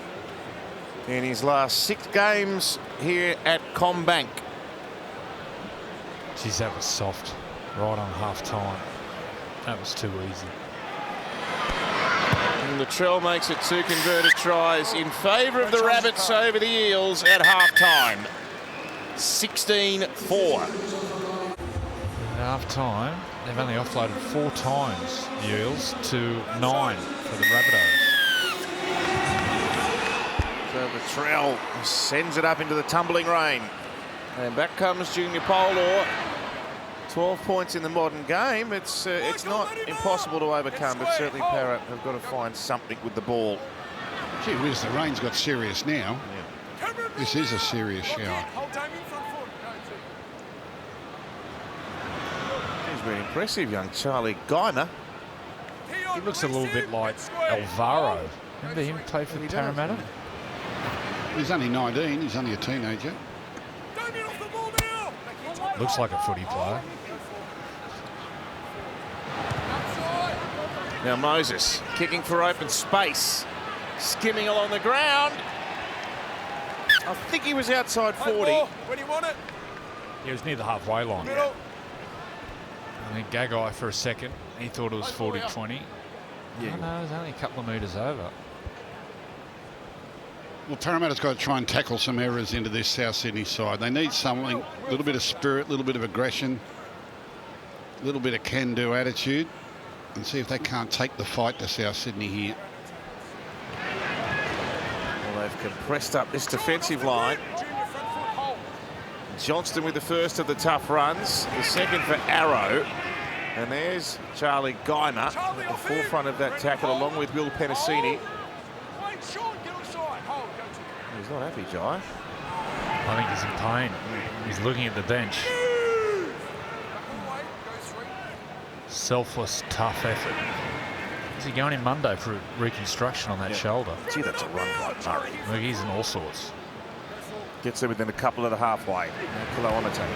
[SPEAKER 1] in his last 6 games here at Combank.
[SPEAKER 2] Geez, that was soft. Right on half-time. That was too easy.
[SPEAKER 1] And Latrell makes it 2 converted tries in favour of the Rabbits over the Eels at half-time. 16-4.
[SPEAKER 2] At half-time, they've only offloaded 4 times, the Eels, to 9 for the Rabbitohs.
[SPEAKER 1] So Latrell sends it up into the tumbling rain. And back comes Junior Polor. 12 points in the modern game. It's not impossible to overcome, but certainly Parrot have got to find something with the ball.
[SPEAKER 4] Gee whiz, the rain's got serious now.
[SPEAKER 1] Yeah.
[SPEAKER 4] This is a serious shower.
[SPEAKER 1] He's been impressive, young Charlie Guymer.
[SPEAKER 2] He looks a little bit like Alvaro. Remember him play for Parramatta?
[SPEAKER 4] He's only 19. He's only a teenager.
[SPEAKER 2] Looks like a footy player.
[SPEAKER 1] Now Moses kicking for open space, skimming along the ground. I think he was outside 40.
[SPEAKER 5] Where do you want it?
[SPEAKER 2] He was near the halfway line.
[SPEAKER 5] Middle.
[SPEAKER 2] I think Gagai for a second, he thought it was 40-20. Yeah. No, it was only a couple of metres over.
[SPEAKER 4] Well, Parramatta's got to try and tackle some errors into this South Sydney side. They need something, a little bit of spirit, a little bit of aggression, a little bit of can-do attitude, and see if they can't take the fight to South Sydney here.
[SPEAKER 1] Well, they've compressed up this defensive line. Johnston with the first of the tough runs, the second for Arrow. And there's Charlie Guymer at the forefront of that tackle, along with Will Penasini. He's not happy, Jai.
[SPEAKER 2] I think he's in pain. He's looking at the bench. Selfless, tough effort. Is he going in Monday for reconstruction on that shoulder?
[SPEAKER 1] Gee, that's a run by Murray.
[SPEAKER 2] Look, he's in all sorts.
[SPEAKER 1] Gets there within a couple of the halfway. Kilometre.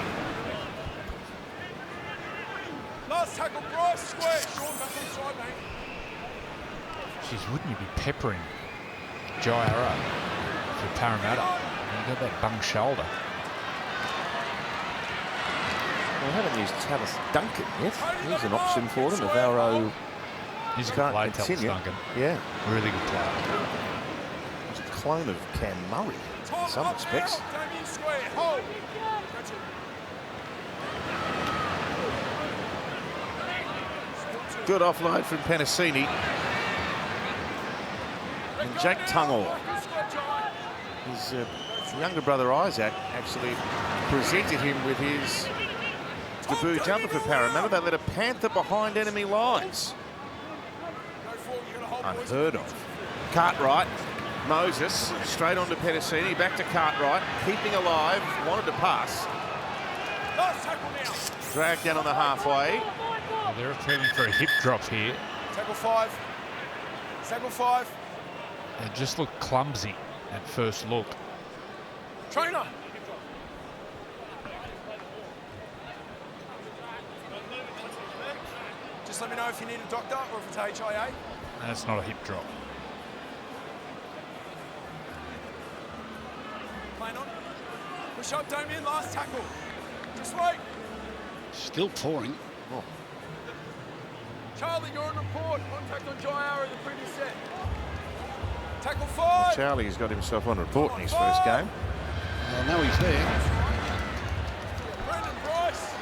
[SPEAKER 5] Last tackle, Bryce. Square. Sean back on side, mate.
[SPEAKER 2] Jeez, wouldn't you be peppering Jai Arrow for Parramatta? You got that bung shoulder.
[SPEAKER 1] Well, we haven't used Talis Duncan yet. He's an option for them if Arrow
[SPEAKER 2] He's a good
[SPEAKER 1] can't
[SPEAKER 2] player, Talis
[SPEAKER 1] continue.
[SPEAKER 2] Duncan.
[SPEAKER 1] Yeah.
[SPEAKER 2] Really good player.
[SPEAKER 1] He's a clone of Cam Murray in some respects. Good offload from Penasini. And Jake Tungall. His younger brother Isaac actually presented him with his debut jumper for Parramatta. They let a Panther behind enemy lines. Unheard of. Cartwright. Moses straight on to Penasini. Back to Cartwright. Keeping alive. Wanted to pass. Dragged down on the halfway.
[SPEAKER 2] Well, they're appealing for a hip drop here.
[SPEAKER 5] Tackle 5. Tackle 5.
[SPEAKER 2] It just looked clumsy at first look.
[SPEAKER 5] Trainer. Just let me know if you need a doctor or if it's HIA.
[SPEAKER 2] That's not a hip drop.
[SPEAKER 5] Playing on. Push up, Damien. Last tackle. Just wait.
[SPEAKER 4] Still pouring.
[SPEAKER 1] Oh.
[SPEAKER 5] Charlie, you're on report. Contact on Jai in the previous set. Tackle 5.
[SPEAKER 1] Charlie's got himself on report in his first game.
[SPEAKER 4] Well, now he's there.
[SPEAKER 5] Brendan Bryce.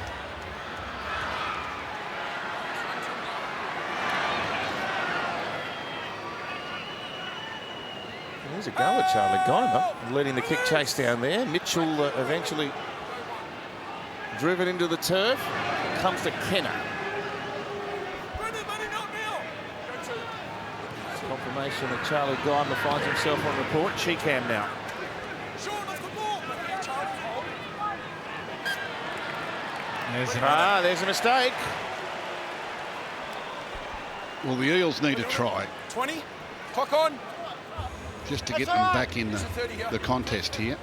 [SPEAKER 1] There's a go at Charlie Guymer, leading the kick chase down there. Mitchell eventually Driven into the turf. Comes to Kenner. Confirmation that Charlie Guymer finds himself on report. Cheekham now. There's a mistake.
[SPEAKER 4] Well, the Eels need a try.
[SPEAKER 5] 20, clock on.
[SPEAKER 4] Just to get them back in the contest here.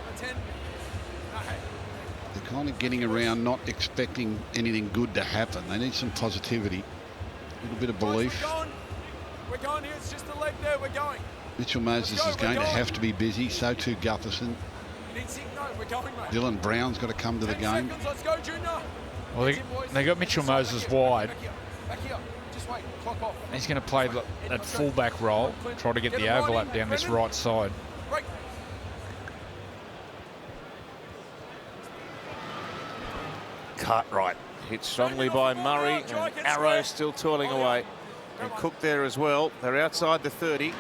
[SPEAKER 4] They're kind of getting around, not expecting anything good to happen. They need some positivity, a little bit of belief.
[SPEAKER 5] We're going here, it's just a leg there, we're going.
[SPEAKER 4] Mitchell Moses is going to have to be busy, so too Gutherson. Dylan Brown's got to come to the game.
[SPEAKER 5] Let's go, Junior.
[SPEAKER 2] Well, they got Mitchell Moses wide.
[SPEAKER 5] Back here. Just wait. Clock off.
[SPEAKER 2] He's going to play that fullback role, try to get the overlap down this right side.
[SPEAKER 1] Cartwright hit strongly by Murray, and Arrow still toiling away. And Cook there as well. They're outside the 30.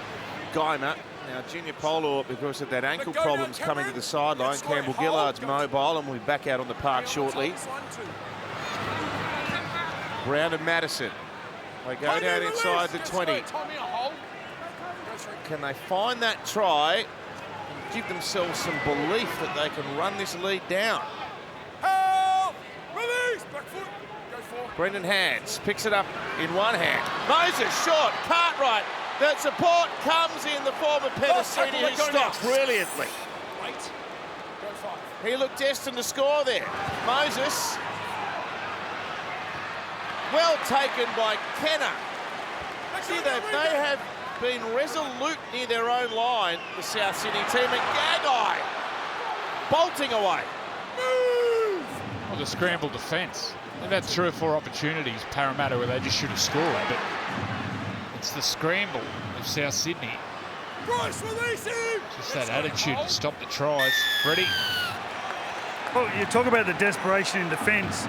[SPEAKER 1] Guymer. Now, Junior Polo, because of that ankle problems coming to the sideline. Campbell Gillard's mobile and will be back out on the park shortly. Brown and Madison. They go down inside the 20. Can they find that try and give themselves some belief that they can run this lead down? Brendan Hands picks it up in one hand. Moses short. Cartwright. That support comes in the form of Pedicini, who stopped brilliantly. He looked destined to score there. Moses. Well taken by Kenner. See, they have been resolute near their own line, the South Sydney team, and Gagai bolting away.
[SPEAKER 2] Well, the scramble defence. They've had 3 or 4 opportunities, Parramatta, where they just should have scored, but it's the scramble of South Sydney. Just that attitude to stop the tries. Freddie.
[SPEAKER 3] Well, you talk about the desperation in defence.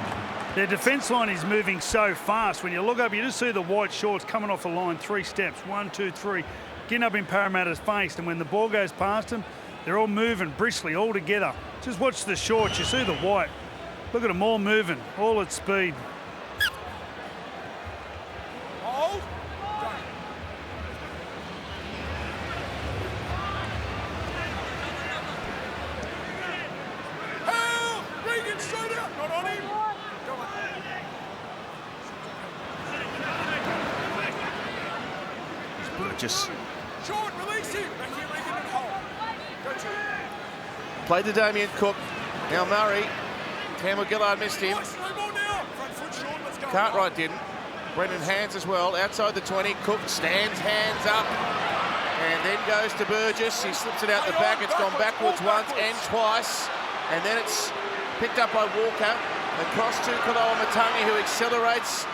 [SPEAKER 3] Their defence line is moving so fast. When you look up, you just see the white shorts coming off the line 3 steps. 1, 2, 3. Getting up in Parramatta's face. And when the ball goes past them, they're all moving briskly, all together. Just watch the shorts. You see the white. Look at them all moving, all at speed.
[SPEAKER 1] Just played to Damien Cook. Now Murray. Campbell Gillard missed him. Cartwright didn't. Brendan Hands as well. Outside the 20. Cook stands, hands up. And then goes to Burgess. He slips it out the back. It's gone backwards once and twice. And then it's picked up by Walker. Across to Kaloa Matangi, who accelerates.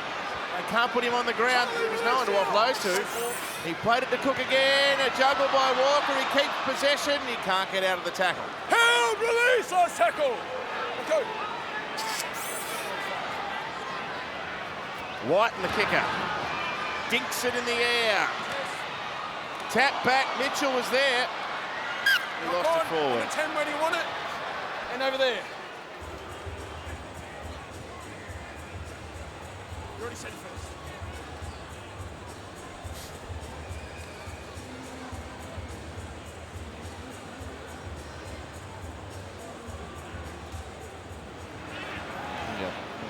[SPEAKER 1] They can't put him on the ground. There's no one to offload to. He played it to Cook again. A juggle by Walker. He keeps possession. He can't get out of the tackle.
[SPEAKER 5] Held release. Last tackle. Go.
[SPEAKER 1] White and the kicker. Dinks it in the air. Tap back. Mitchell was there. He lost it forward.
[SPEAKER 5] 10 where do you want it? And over there. You already said first.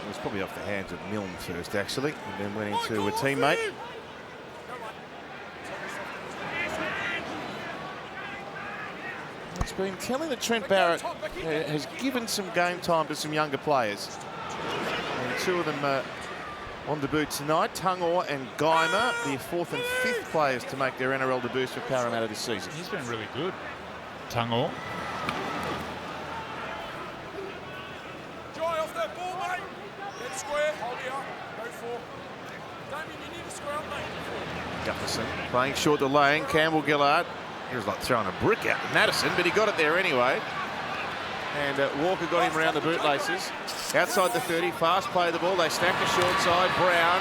[SPEAKER 1] It was probably off the hands of Milne first, actually, and then went into a teammate. It's been telling that Trent Barrett has given some game time to some younger players. And 2 of them on debut tonight, Tungor and Guymer, the 4th and 5th players to make their NRL debuts for Parramatta this season.
[SPEAKER 2] He's been really good, Tungor.
[SPEAKER 5] Joy off that ball, mate. Get square, hold it up, go for. Damien, you need to square up, mate.
[SPEAKER 1] Gutherson playing short the lane. Campbell Gillard. He was like throwing a brick at Madison, but he got it there anyway. And Walker got him around the bootlaces. Outside the 30, fast play the ball. They stack the short side. Brown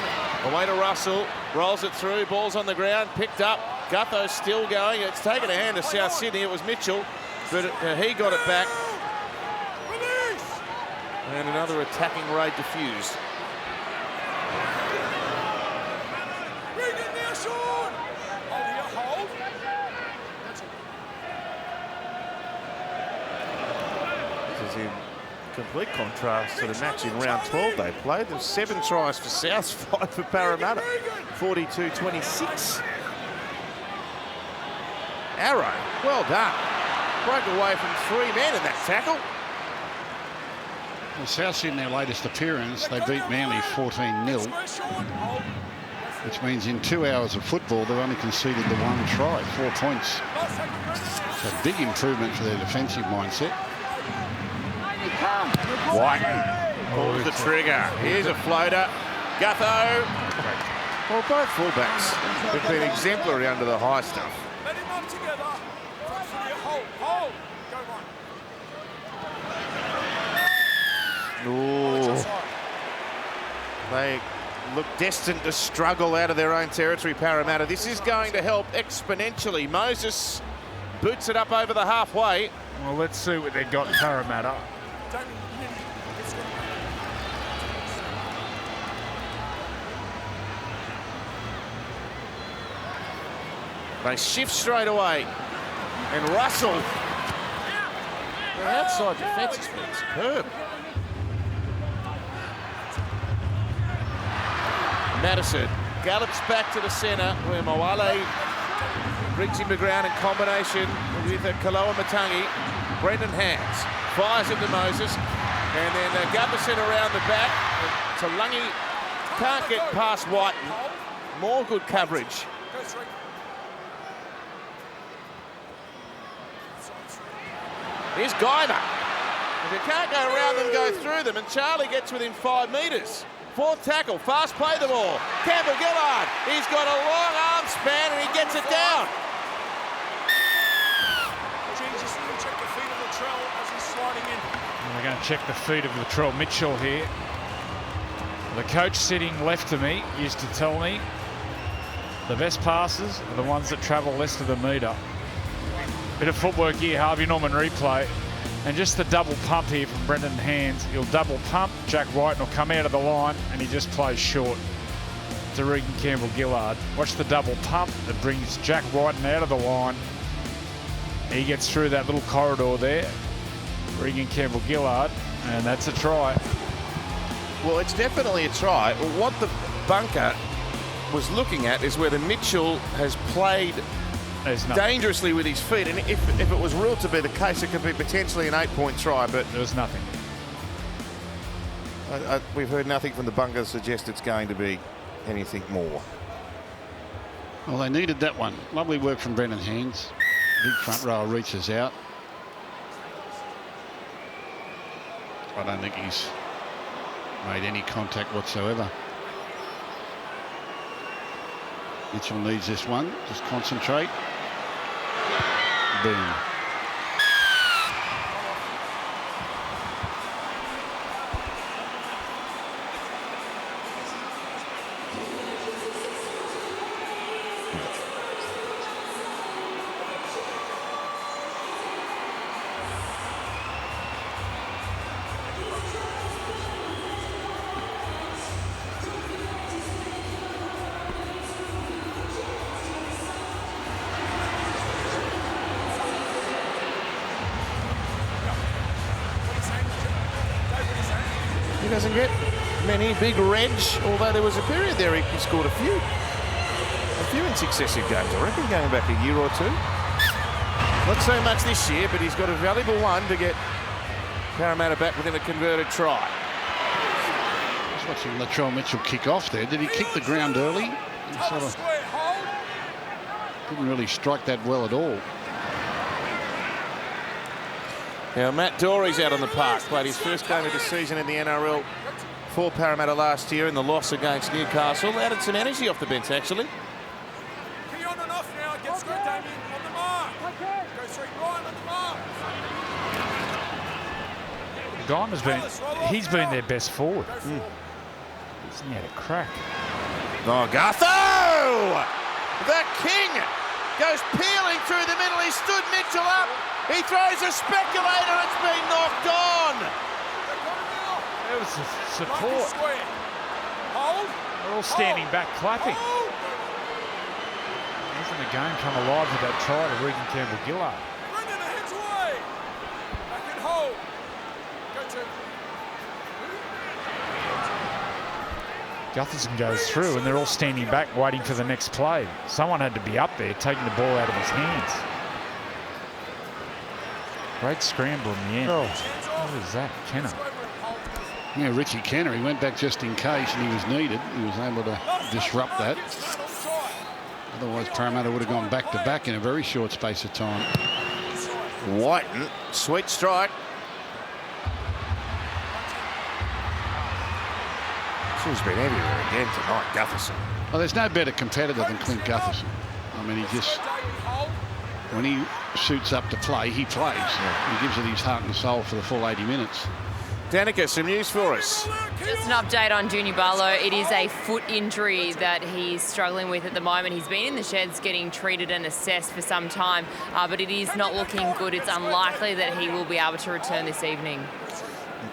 [SPEAKER 1] away to Russell. Rolls it through. Ball's on the ground. Picked up. Gutho's still going. It's taken a hand to South Sydney. It was Mitchell, but he got it back. And another attacking raid diffused.
[SPEAKER 5] Bring it there, Sean! Hold here, hold.
[SPEAKER 1] This is in complete contrast to the match in round 12 they played. There's 7 tries for South, 5 for Parramatta. 42-26. Arrow, well done. Broke away from 3 men in that tackle.
[SPEAKER 4] Well, South in their latest appearance, they beat Manly 14-0, which means in 2 hours of football, they've only conceded the 1 try, 4 points. It's a big improvement for their defensive mindset.
[SPEAKER 1] White pulls the trigger. Here's a floater. Gutho. Well, both fullbacks have been exemplary under the high stuff.
[SPEAKER 5] Let him up together. Hold, hold. Go on.
[SPEAKER 1] Ooh. They look destined to struggle out of their own territory, Parramatta. This is going to help exponentially. Moses boots it up over the halfway.
[SPEAKER 2] Well, let's see what they've got in Parramatta.
[SPEAKER 1] They shift straight away. And Russell. Their outside defence has been superb. Madison gallops back to the centre where Moale brings him to ground in combination with Kaloa Matangi. Brendan Hands fires into Moses, and then Gutherson around the back. Talangi can't get past Whiten. More good coverage. Here's Guymer. If you can't go around them, go through them, and Charlie gets within 5 metres. 4th tackle, fast play the ball. Campbell Gillard, he's got a long arm span and he gets it down.
[SPEAKER 5] Just check the feet of Latrell as he's sliding in.
[SPEAKER 2] And we're going to check the feet of Latrell Mitchell here. The coach sitting left of me used to tell me the best passes are the ones that travel less than a metre. Bit of footwork here, Harvey Norman replay. And just the double pump here from Brendan Hands. He'll double pump, Jack White will come out of the line and he just plays short to Regan Campbell-Gillard. Watch the double pump that brings Jack Whiten out of the line. He gets through that little corridor there. Regan Campbell-Gillard, and that's a try.
[SPEAKER 1] Well, it's definitely a try. What the bunker was looking at is whether Mitchell has played dangerously with his feet, and if it was ruled to be the case, it could be potentially an 8-point try, but
[SPEAKER 2] there was nothing.
[SPEAKER 1] We've heard nothing from the bunker to suggest it's going to be anything more.
[SPEAKER 4] Well, they needed that one. Lovely work from Brendan Hands. Big front row reaches out. I don't think he's made any contact whatsoever. Mitchell needs this one. Just concentrate. Boom.
[SPEAKER 1] He doesn't get many big reg, although there was a period there he scored a few in successive games, I reckon, going back a year or two. Not so much this year, but he's got a valuable one to get Parramatta back within a converted try.
[SPEAKER 4] Just watching Latrell Mitchell kick off there. Did he kick the ground early? He sort of didn't really strike that well at all.
[SPEAKER 1] Now, Matt Dory's out on the park. Played his first game of the season in the NRL for Parramatta last year in the loss against Newcastle. Added some energy off the bench, actually.
[SPEAKER 5] Key on and off now. Get straight, Damien. On the mark. Go straight, Ryan on the mark.
[SPEAKER 2] He's been their best forward. Hasn't he had a crack?
[SPEAKER 1] Oh, Gutho! The king goes peeling through the middle. He stood Mitchell up. He throws a speculator. It's been knocked on.
[SPEAKER 2] There was support.
[SPEAKER 5] Marcus square. Hold.
[SPEAKER 2] They're all standing back clapping.
[SPEAKER 5] Hold.
[SPEAKER 2] Hasn't the game come alive with that try to Regan Campbell-Gillard?
[SPEAKER 5] Brendan, the heads away. Back and hold. Go to.
[SPEAKER 2] Gutherson goes through and they're all standing back waiting for the next play. Someone had to be up there taking the ball out of his hands. Great scramble in the end.
[SPEAKER 1] Oh.
[SPEAKER 2] What is that? Kenner.
[SPEAKER 4] Yeah, Richie Kenner, he went back just in case and he was needed. He was able to disrupt that. Otherwise, Parramatta would have gone back to back in a very short space of time.
[SPEAKER 1] Whiten, sweet strike. She's been everywhere again tonight, Gutherson.
[SPEAKER 4] Well, there's no better competitor than Clint Gutherson. I mean, he just, when he suits up to play, he plays. He gives it his heart and soul for the full 80 minutes.
[SPEAKER 1] Danica, some news for us.
[SPEAKER 7] Just an update on Junior Barlow. It is a foot injury that he's struggling with at the moment. He's been in the sheds getting treated and assessed for some time, but it is not looking good. It's unlikely that he will be able to return this evening.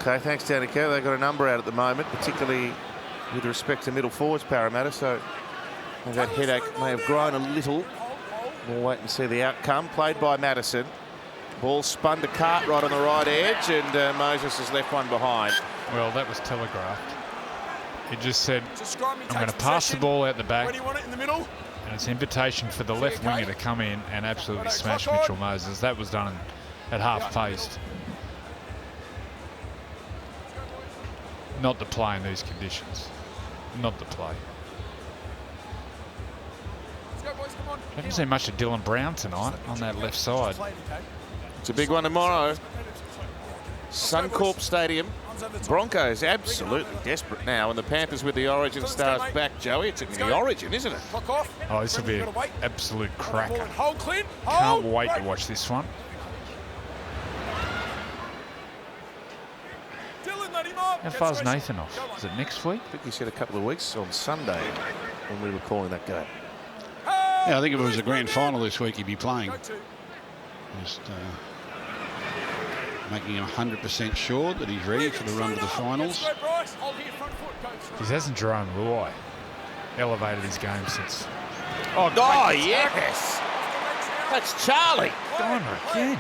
[SPEAKER 1] Okay, thanks, Danica. They've got a number out at the moment, particularly with respect to middle forwards, Parramatta, so that headache may have grown a little. We'll wait and see the outcome. Played by Madison. Ball spun to Cartwright on the right edge, and Moses has left one behind.
[SPEAKER 2] Well, that was telegraphed. He just said, I'm going to pass the ball out the back.
[SPEAKER 5] Where do you want it, in the middle?
[SPEAKER 2] And it's an invitation for the left winger to come in and absolutely smash Mitchell Moses. That was done at half pace. Not the play in these conditions. Not the play.
[SPEAKER 5] Let's go, boys, come on.
[SPEAKER 2] Haven't seen much of Dylan Brown tonight on that left side.
[SPEAKER 1] It's a big one tomorrow. Suncorp Stadium. Broncos absolutely desperate now, and the Panthers with the Origin stars back, Joey. It's in the Origin, isn't it?
[SPEAKER 5] Clock off.
[SPEAKER 2] Oh, this will be an absolute cracker.
[SPEAKER 5] Hold, Clint.
[SPEAKER 2] Can't
[SPEAKER 5] Hold.
[SPEAKER 2] wait to watch this one.
[SPEAKER 5] Dylan, let him up.
[SPEAKER 2] How far's Nathan off? Is it next week?
[SPEAKER 1] I think he said a couple of weeks on Sunday when we were calling that game.
[SPEAKER 4] Yeah, I think if it was a grand final this week, he'd be playing. Just making 100% sure that he's ready for the run to the finals.
[SPEAKER 2] Because hasn't Jerome Luai elevated his game since?
[SPEAKER 1] Oh, yes! That's Charlie.
[SPEAKER 2] Diner again.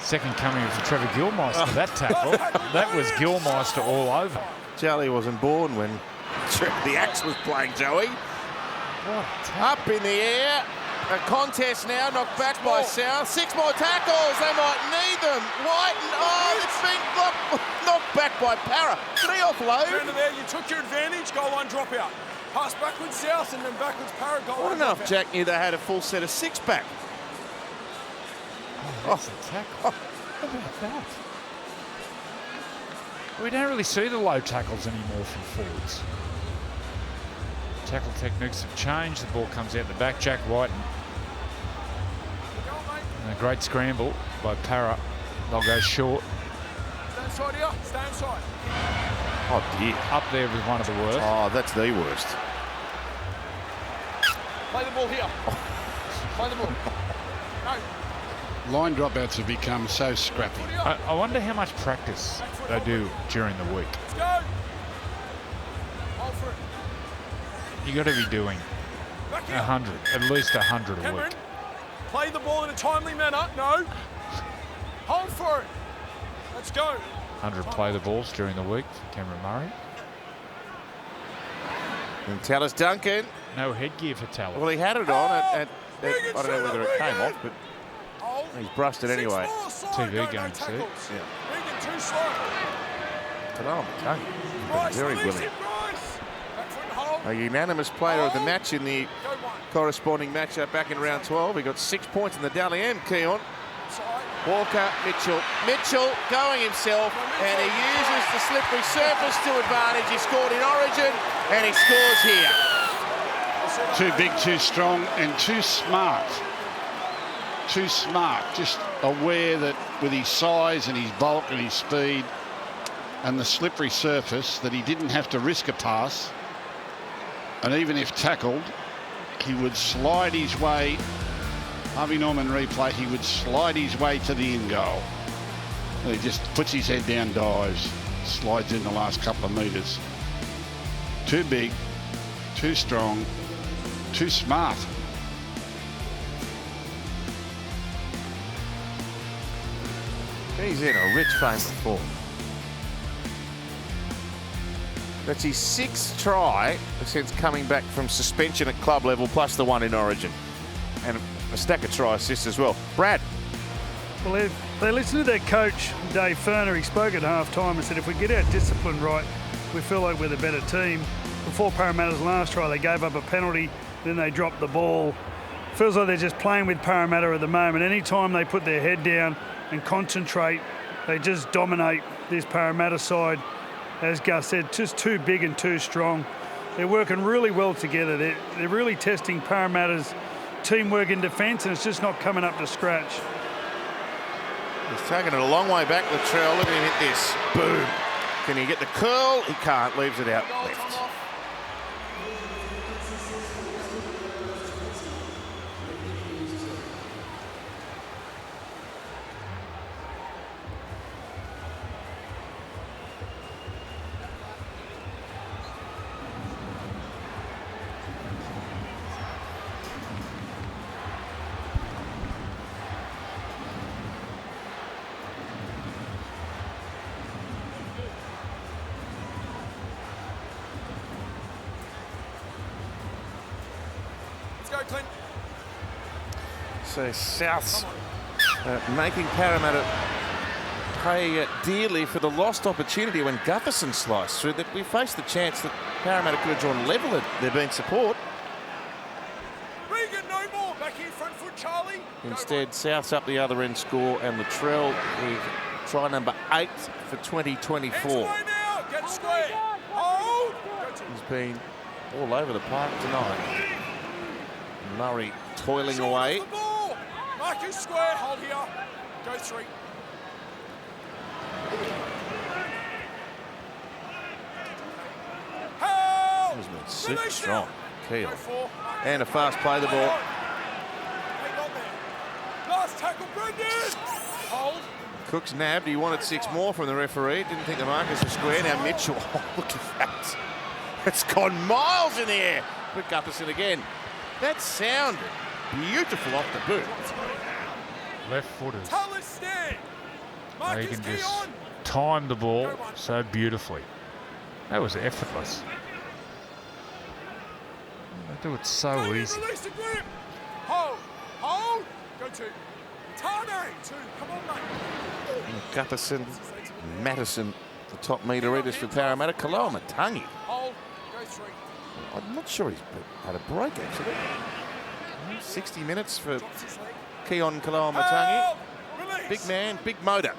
[SPEAKER 2] Second coming of Trevor Gilmeister, that tackle. That was Gilmeister all over.
[SPEAKER 1] Charlie wasn't born when the Axe was playing, Joey.
[SPEAKER 2] What a tackle.
[SPEAKER 1] Up in the air. A contest now, knocked back by South. 6 more tackles, they might need them. Whiten, it's been knocked back by Parra. Did he offload?
[SPEAKER 5] Under there, you took your advantage, goal line drop out. Pass backwards South and then backwards Parra, goal
[SPEAKER 1] I
[SPEAKER 5] line
[SPEAKER 1] don't know
[SPEAKER 5] drop
[SPEAKER 1] if
[SPEAKER 5] out.
[SPEAKER 1] Jack knew they had a full set of 6 back.
[SPEAKER 2] That's a tackle. How about that? We don't really see the low tackles anymore from forwards. Tackle techniques have changed. The ball comes out the back. Jack Whiten. And a great scramble by Parra. They'll go short.
[SPEAKER 5] Stay inside here, stay inside.
[SPEAKER 1] Oh, dear.
[SPEAKER 2] Up there was one of the worst.
[SPEAKER 1] Oh, that's the worst.
[SPEAKER 5] Play the ball here. Play the ball. No.
[SPEAKER 4] Line dropouts have become so scrappy.
[SPEAKER 2] I wonder how much practice they do during the week.
[SPEAKER 5] Let's go. Hold for it.
[SPEAKER 2] You got to be doing
[SPEAKER 5] Back here.
[SPEAKER 2] 100, at least 100 a
[SPEAKER 5] Cameron,
[SPEAKER 2] week.
[SPEAKER 5] play the ball in a timely manner. No. Hold for it. Let's go.
[SPEAKER 2] 100 play the balls during the week for Cameron Murray.
[SPEAKER 1] And Tallis Duncan.
[SPEAKER 2] No headgear for Tallis.
[SPEAKER 1] Well, he had it on. I don't know whether it came off, but
[SPEAKER 5] Hold.
[SPEAKER 1] he's brushed it anyway.
[SPEAKER 2] TV
[SPEAKER 5] Go,
[SPEAKER 2] game,
[SPEAKER 5] no
[SPEAKER 2] see?
[SPEAKER 5] tackles.
[SPEAKER 1] Yeah.
[SPEAKER 5] Regan, too slow.
[SPEAKER 1] Oh, McCunn.
[SPEAKER 5] Bryce,
[SPEAKER 1] Very
[SPEAKER 5] release
[SPEAKER 1] willing.
[SPEAKER 5] it, Bryce. Back foot and hold.
[SPEAKER 1] A unanimous player of the match in the
[SPEAKER 5] Go one.
[SPEAKER 1] corresponding matchup back in round 12. He got 6 points in the Dally M, Keon.
[SPEAKER 5] Side.
[SPEAKER 1] Walker, Mitchell. Mitchell going himself, and he uses the slippery surface to advantage. He scored in Origin, and he scores here.
[SPEAKER 4] Too big, too strong, and too smart. Too smart. Just aware that with his size and his bulk and his speed and the slippery surface that he didn't have to risk a pass. And even if tackled, he would slide his way. Harvey Norman replay, he would slide his way to the in goal. He just puts his head down, dives, slides in the last couple of metres. Too big, too strong, too smart.
[SPEAKER 1] He's in a rich vein of form. That's his 6th try since coming back from suspension at club level, plus the one in Origin. And a stack of try assists as well. Brad.
[SPEAKER 3] Well, if they listened to their coach, Dave Ferner, he spoke at half-time and said if we get our discipline right, we feel like we're the better team. Before Parramatta's last try, they gave up a penalty, then they dropped the ball. Feels like they're just playing with Parramatta at the moment. Anytime they put their head down and concentrate, they just dominate this Parramatta side. As Gus said, just too big and too strong. They're working really well together. They're really testing Parramatta's teamwork in defence, and it's just not coming up to scratch.
[SPEAKER 1] He's taking it a long way back, Latrell. Look at him hit this. Boom. Can he get the curl? He can't. Leaves it out left. So South's making Parramatta pay dearly for the lost opportunity when Gutherson sliced through. That we faced the chance that Parramatta could have drawn level had there been support.
[SPEAKER 5] Regan, no more. Back in front foot, Charlie.
[SPEAKER 1] Instead, South's up the other end score, and Latrell with try number 8 for 2024.
[SPEAKER 5] Now. Get square. Hold.
[SPEAKER 1] He's been all over the park tonight. Murray toiling away.
[SPEAKER 5] Marcus square, hold here. Go 3. Help!
[SPEAKER 1] He's been super strong. Keel. And a fast play the ball.
[SPEAKER 5] Last tackle, Brendan! Hold.
[SPEAKER 1] Cook's nabbed. He wanted 6 more from the referee. Didn't think the markers were square. Now Mitchell. Oh, look at that. It's gone miles in the air. But Gutherson again. That sounded beautiful off the boot.
[SPEAKER 2] Left footers.
[SPEAKER 5] They
[SPEAKER 2] can just time the ball so beautifully. That was effortless. They do it so easy.
[SPEAKER 5] Release the grip. Hold. Hold. Go 2. Tane. 2. Come on, mate.
[SPEAKER 1] Gutherson, Madison, the top meter readers for Parramatta. Kaloa Matangi.
[SPEAKER 5] Hold. Go 3.
[SPEAKER 1] I'm not sure he's had a break, actually. 60 minutes for Keon Kaloa Matangi. Big man, big motor.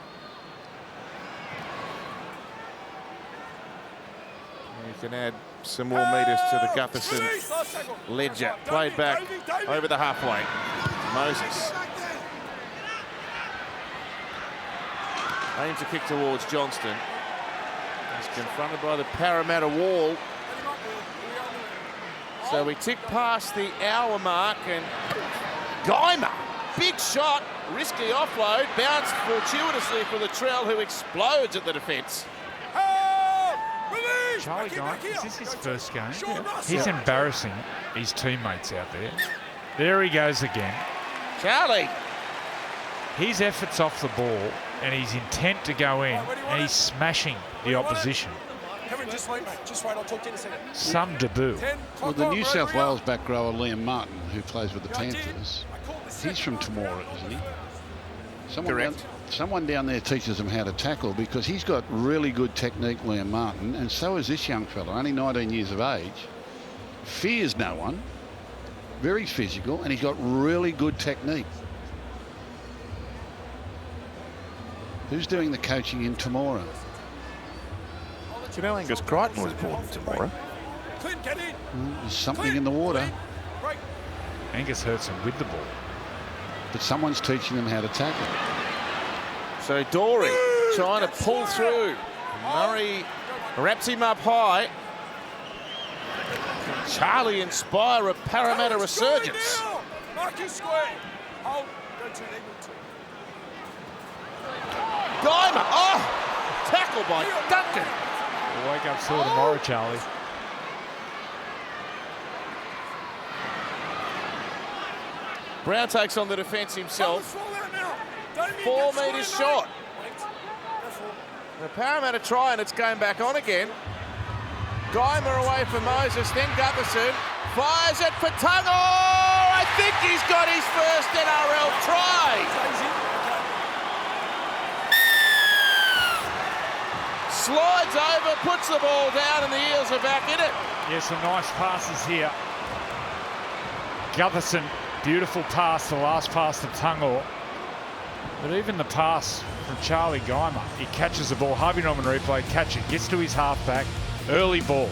[SPEAKER 1] You can add some more metres to the Gutherson ledger. Played back over the halfway. Moses. Aims a kick towards Johnston. He's confronted by the Parramatta wall. So we tick past the hour mark, and Geimer, big shot, risky offload, bounced fortuitously for Latrell, who explodes at the defence.
[SPEAKER 2] Charlie Geimer, is this his first game? He's embarrassing his teammates out there. There he goes again.
[SPEAKER 1] Charlie.
[SPEAKER 2] His efforts off the ball and his intent to go in, and he's smashing the opposition.
[SPEAKER 5] Kevin, just wait, mate. Just wait. I'll talk to you in a second.
[SPEAKER 2] Some debut.
[SPEAKER 4] Well, the New South Wales back rower Liam Martin, who plays with the Panthers, he's from Temora, isn't he? Someone down there teaches him how to tackle, because he's got really good technique, Liam Martin, and so is this young fella, only 19 years of age. Fears no one, very physical, and he's got really good technique. Who's doing the coaching in Temora?
[SPEAKER 1] Do you know Angus Crichton was born in Temora?
[SPEAKER 5] Clint, get in.
[SPEAKER 4] There's something in the water.
[SPEAKER 2] Angus hurts him with the ball.
[SPEAKER 4] But someone's teaching them how to tackle.
[SPEAKER 1] So Dory trying to pull through. Murray wraps him up high. Charlie inspire a Parramatta resurgence.
[SPEAKER 5] Marcus square. Hold. Go 2.
[SPEAKER 1] Geimer tackle by Duncan.
[SPEAKER 2] We'll wake up sore tomorrow, Charlie.
[SPEAKER 1] Brown takes on the defence himself. 4 metres short. The Parramatta try and it's going back on again. Guymer away from Moses, then Gutherson fires it for Tungo. I think he's got his first NRL try. Slides over, puts the ball down, and the Eels are back in it.
[SPEAKER 2] Yeah, some nice passes here. Gutherson, beautiful pass, the last pass to Tungo. But even the pass from Charlie Guymer, he catches the ball. Harvey Norman replay, catch it, gets to his halfback, early ball.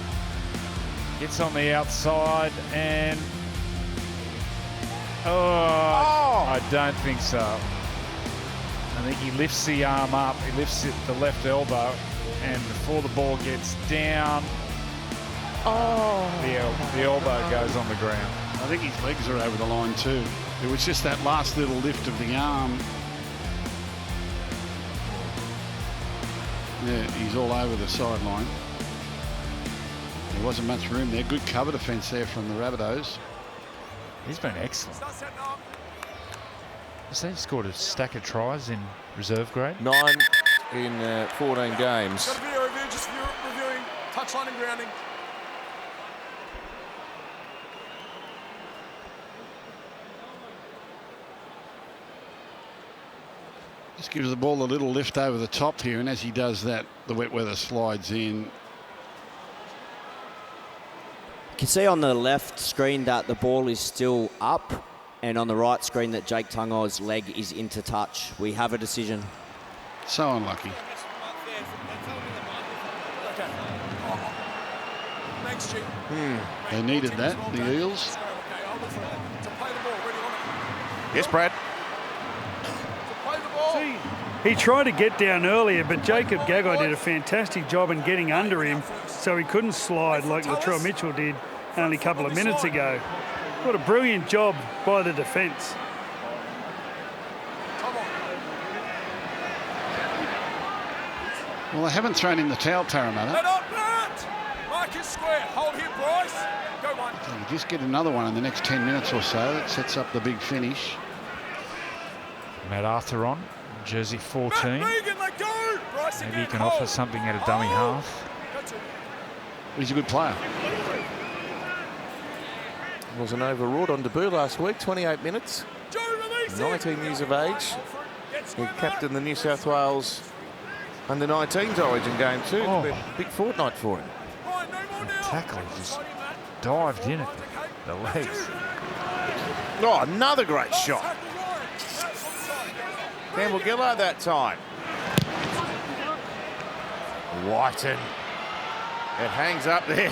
[SPEAKER 2] Gets on the outside and... I don't think so. I think he lifts the arm up, he lifts it the left elbow, and before the ball gets down, the elbow goes on the ground.
[SPEAKER 4] I think his legs are over the line too. It was just that last little lift of the arm. Yeah, he's all over the sideline. There wasn't much room there. Good cover defence there from the Rabbitohs.
[SPEAKER 2] He's been excellent. He scored a stack of tries in reserve grade.
[SPEAKER 1] 9 in 14 games.
[SPEAKER 5] Got a video review, just reviewing touchline and grounding.
[SPEAKER 4] Just gives the ball a little lift over the top here, and as he does that, the wet weather slides in.
[SPEAKER 6] You can see on the left screen that the ball is still up, and on the right screen that Jake Tungo's leg is into touch. We have a decision.
[SPEAKER 4] So unlucky.
[SPEAKER 5] Thanks, G.
[SPEAKER 4] They needed that, the Eels.
[SPEAKER 1] Yes, Brad.
[SPEAKER 3] See, he tried to get down earlier, but Jacob Gagai did a fantastic job in getting under him so he couldn't slide like Latrell Mitchell did only a couple of minutes ago. What a brilliant job by the defence.
[SPEAKER 4] Well, they haven't thrown in the towel, Parramatta.
[SPEAKER 5] Let up, Matt! Marcus square. Hold here, Bryce. Go one.
[SPEAKER 4] You just get another one in the next 10 minutes or so. That sets up the big finish.
[SPEAKER 2] Matt Arthur on, jersey 14.
[SPEAKER 5] Matt Regan, let go! Bryce
[SPEAKER 2] Maybe
[SPEAKER 5] again,
[SPEAKER 2] he can
[SPEAKER 5] hold.
[SPEAKER 2] offer something at a dummy half.
[SPEAKER 4] He's a good player.
[SPEAKER 1] Was an overwrought on debut last week, 28 minutes. 19 years of age. He captained the New South Wales under-19s Origin game too.
[SPEAKER 2] Oh.
[SPEAKER 1] Big fortnight for him.
[SPEAKER 2] Tackle just dived in at the legs.
[SPEAKER 1] Oh, another great shot. Campbell Gillard that time. Whiten. It hangs up there.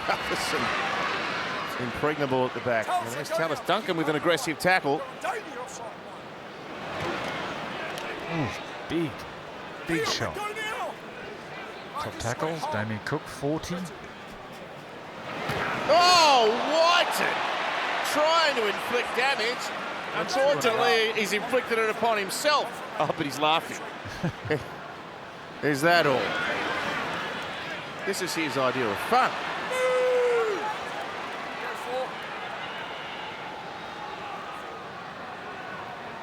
[SPEAKER 1] Gutherson. Impregnable at the back. And there's Tallis Duncan with an aggressive tackle.
[SPEAKER 2] Ooh, big shot. Top tackles, Damien Cook, 40.
[SPEAKER 1] Oh, Whiten trying to inflict damage. Unfortunately, he's inflicted it upon himself. Oh, but he's laughing. Is that all? This is his idea of fun.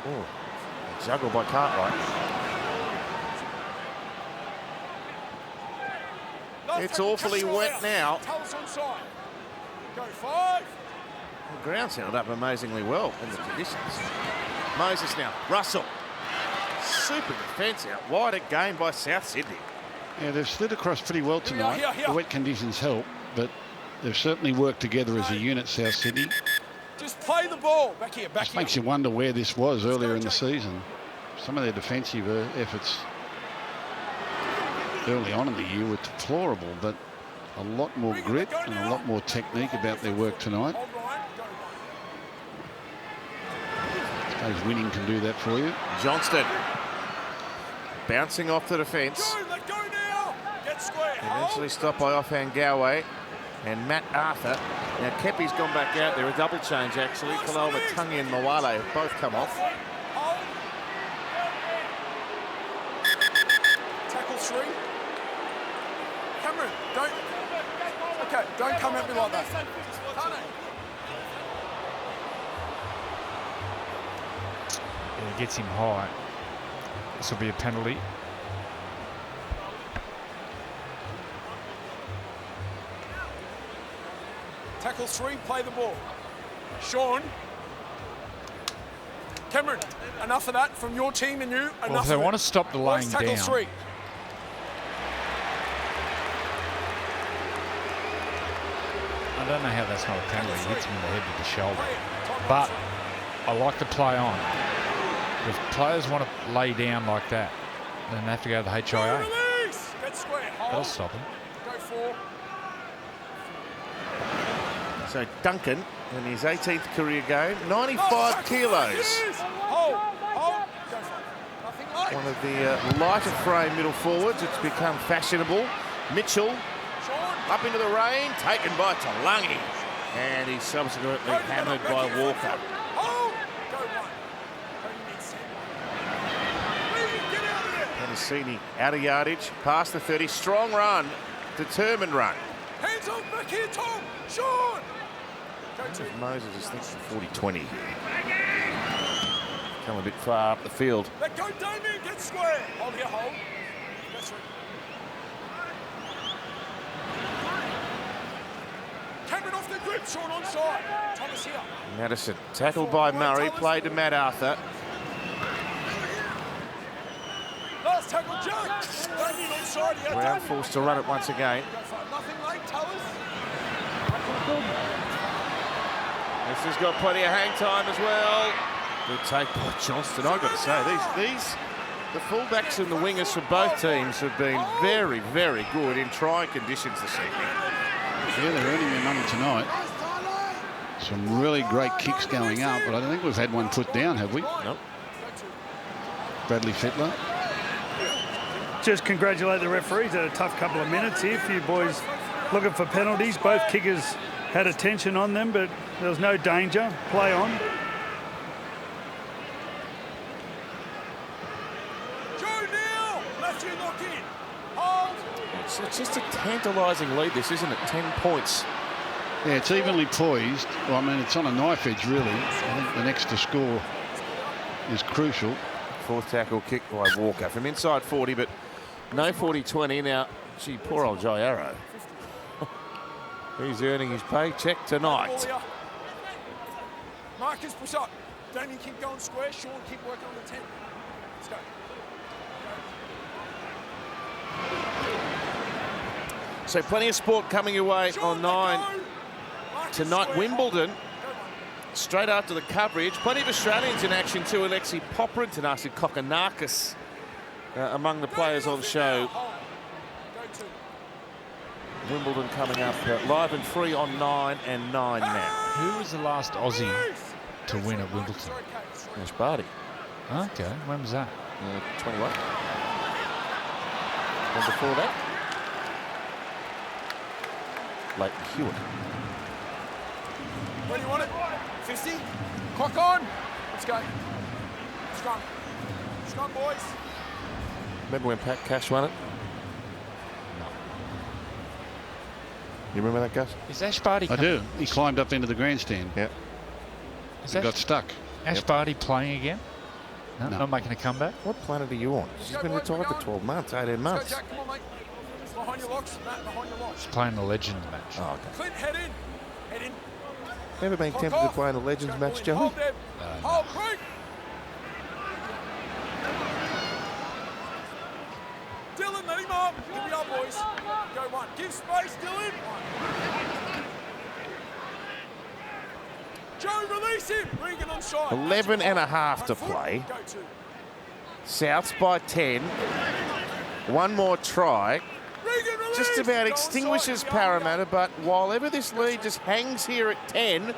[SPEAKER 1] Oh, juggled by Cartwright. It's awfully wet now.
[SPEAKER 5] Go 5.
[SPEAKER 1] The ground's held up amazingly well in the conditions. Moses now. Russell. Super defence out wide, a game by South Sydney.
[SPEAKER 4] Yeah, they've slid across pretty well tonight. The wet conditions help, but they've certainly worked together as a unit, South Sydney.
[SPEAKER 5] Just play the ball. Back here, back
[SPEAKER 4] Just
[SPEAKER 5] here.
[SPEAKER 4] makes you wonder where this was earlier in the season. Some of their defensive efforts early on in the year were deplorable, but a lot more grit and a lot more technique about their work tonight. I suppose winning can do that for you.
[SPEAKER 1] Johnston bouncing off the defence.
[SPEAKER 5] Let go now. Get square.
[SPEAKER 1] Eventually stopped by offhand Galway and Matt Arthur. Now Kepi's gone back out there, a double change actually. Kalal Matungi and Mawale have both come off.
[SPEAKER 5] Tackle 3. Cameron, don't. Okay, don't come at me like that.
[SPEAKER 2] Yeah, he gets him high. This will be a penalty.
[SPEAKER 5] Tackle 3, play the ball. Sean. Cameron, enough of that from your team and you.
[SPEAKER 2] Well, if they want to stop the laying down.
[SPEAKER 5] Tackle 3.
[SPEAKER 2] I don't know how that's not a penalty. He hits him in the head with the shoulder. But I like the play on. If players want to lay down like that, then they have to go to the HIA. That'll stop him.
[SPEAKER 5] Go 4.
[SPEAKER 1] So Duncan, in his 18th career game, 95 kilos.
[SPEAKER 5] Hold. Go for it. Nothing like.
[SPEAKER 1] One of the lighter frame middle forwards. It's become fashionable. Mitchell up into the rain, taken by Talangi. And he's subsequently hammered by Walker. Penasini out of yardage, past the 30. Strong run, determined run.
[SPEAKER 5] Hands on back here, Tom. Sean.
[SPEAKER 1] Moses is thinking 40-20 here. Come a bit far up the field.
[SPEAKER 5] Let go, Damien. Get square. Hold here, hold. That's right. Cameron off the grip. Sean onside. Thomas here.
[SPEAKER 1] Madison tackled by Murray, played to Matt Arthur.
[SPEAKER 5] Last tackle, Jack. Damien onside here.
[SPEAKER 1] Brown forced to run it once again.
[SPEAKER 5] Nothing late, Towers.
[SPEAKER 1] This has got plenty of hang time as well. Good take by Johnston. I've got to say, the fullbacks and the wingers for both teams have been very, very good in trying conditions this evening.
[SPEAKER 4] Yeah, they're earning their money tonight. Some really great kicks going up, but I don't think we've had one put down, have we?
[SPEAKER 1] Nope.
[SPEAKER 4] Bradley Fittler.
[SPEAKER 3] Just congratulate the referees. Had a tough couple of minutes here. A few boys looking for penalties. Both kickers had attention on them, but there was no danger. Play on.
[SPEAKER 5] Joe Neal, left you lock in. Hold.
[SPEAKER 1] It's just a tantalising lead, this, isn't it? 10 points.
[SPEAKER 4] Yeah, it's evenly poised. Well, I mean, it's on a knife edge, really. I think the next to score is crucial.
[SPEAKER 1] Fourth tackle kick by Walker from inside 40, but no 40-20. Now, gee, poor old Jai Arrow. He's earning his paycheck tonight.
[SPEAKER 5] Marcus, push up. Damien, keep going square. Sean, keep working on the 10. Let's go.
[SPEAKER 1] So plenty of sport coming your way on 9 tonight. Wimbledon, straight after the coverage. Plenty of Australians in action too. Alexi Popper and Tanasi Kokonakis among the players on show. Wimbledon coming up live and free on 9 and 9 now.
[SPEAKER 2] Who was the last Aussie to win at Wimbledon?
[SPEAKER 1] Ash Barty.
[SPEAKER 2] Okay, when was that?
[SPEAKER 1] 21. And before that, Leighton Hewitt.
[SPEAKER 5] Where do you want it? 50? Clock on. Let's go. Scrum. Scrum, boys.
[SPEAKER 1] Remember when Pat Cash won it? You remember that, Gus?
[SPEAKER 2] Is Ash Barty?
[SPEAKER 4] I do. He climbed up into the grandstand.
[SPEAKER 1] Yeah.
[SPEAKER 4] He got stuck.
[SPEAKER 2] Ash Barty playing again? No,
[SPEAKER 4] No.
[SPEAKER 2] not making a comeback?
[SPEAKER 1] What planet are you on? She's been retired for 12 months, 18 months.
[SPEAKER 5] Let's go, Jack. Come on, mate. Behind your locks. Matt, behind your locks.
[SPEAKER 2] He's playing the Legends match.
[SPEAKER 1] Oh, okay.
[SPEAKER 5] Clint, head in. Head in.
[SPEAKER 1] Never been tempted to play in a Legends match, Joey?
[SPEAKER 5] Hold them. Hold, break. Dylan, let him up. Here we are, boys. Go one. Give space, Dylan. Joe, release him. Regan on side.
[SPEAKER 1] 11 and a half to play.
[SPEAKER 5] Go two.
[SPEAKER 1] Souths by 10. One more try.
[SPEAKER 5] Regan, release.
[SPEAKER 1] Just about
[SPEAKER 5] Go
[SPEAKER 1] extinguishes
[SPEAKER 5] onside. Go,
[SPEAKER 1] Parramatta, but while ever this lead just hangs here at 10,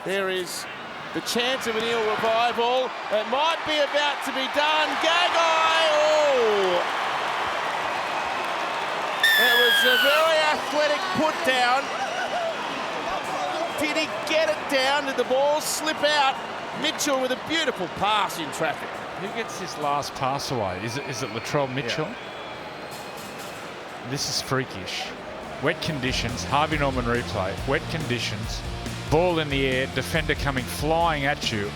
[SPEAKER 1] there is the chance of an Eel revival. It might be about to be done. Gagai! Oh! It was a very athletic put down. Did he get it down? Did the ball slip out? Mitchell with a beautiful pass in traffic.
[SPEAKER 2] Who gets this last pass away? Is it Latrell Mitchell? This is freakish. Wet conditions, Harvey Norman replay, wet conditions, ball in the air, defender coming flying at you,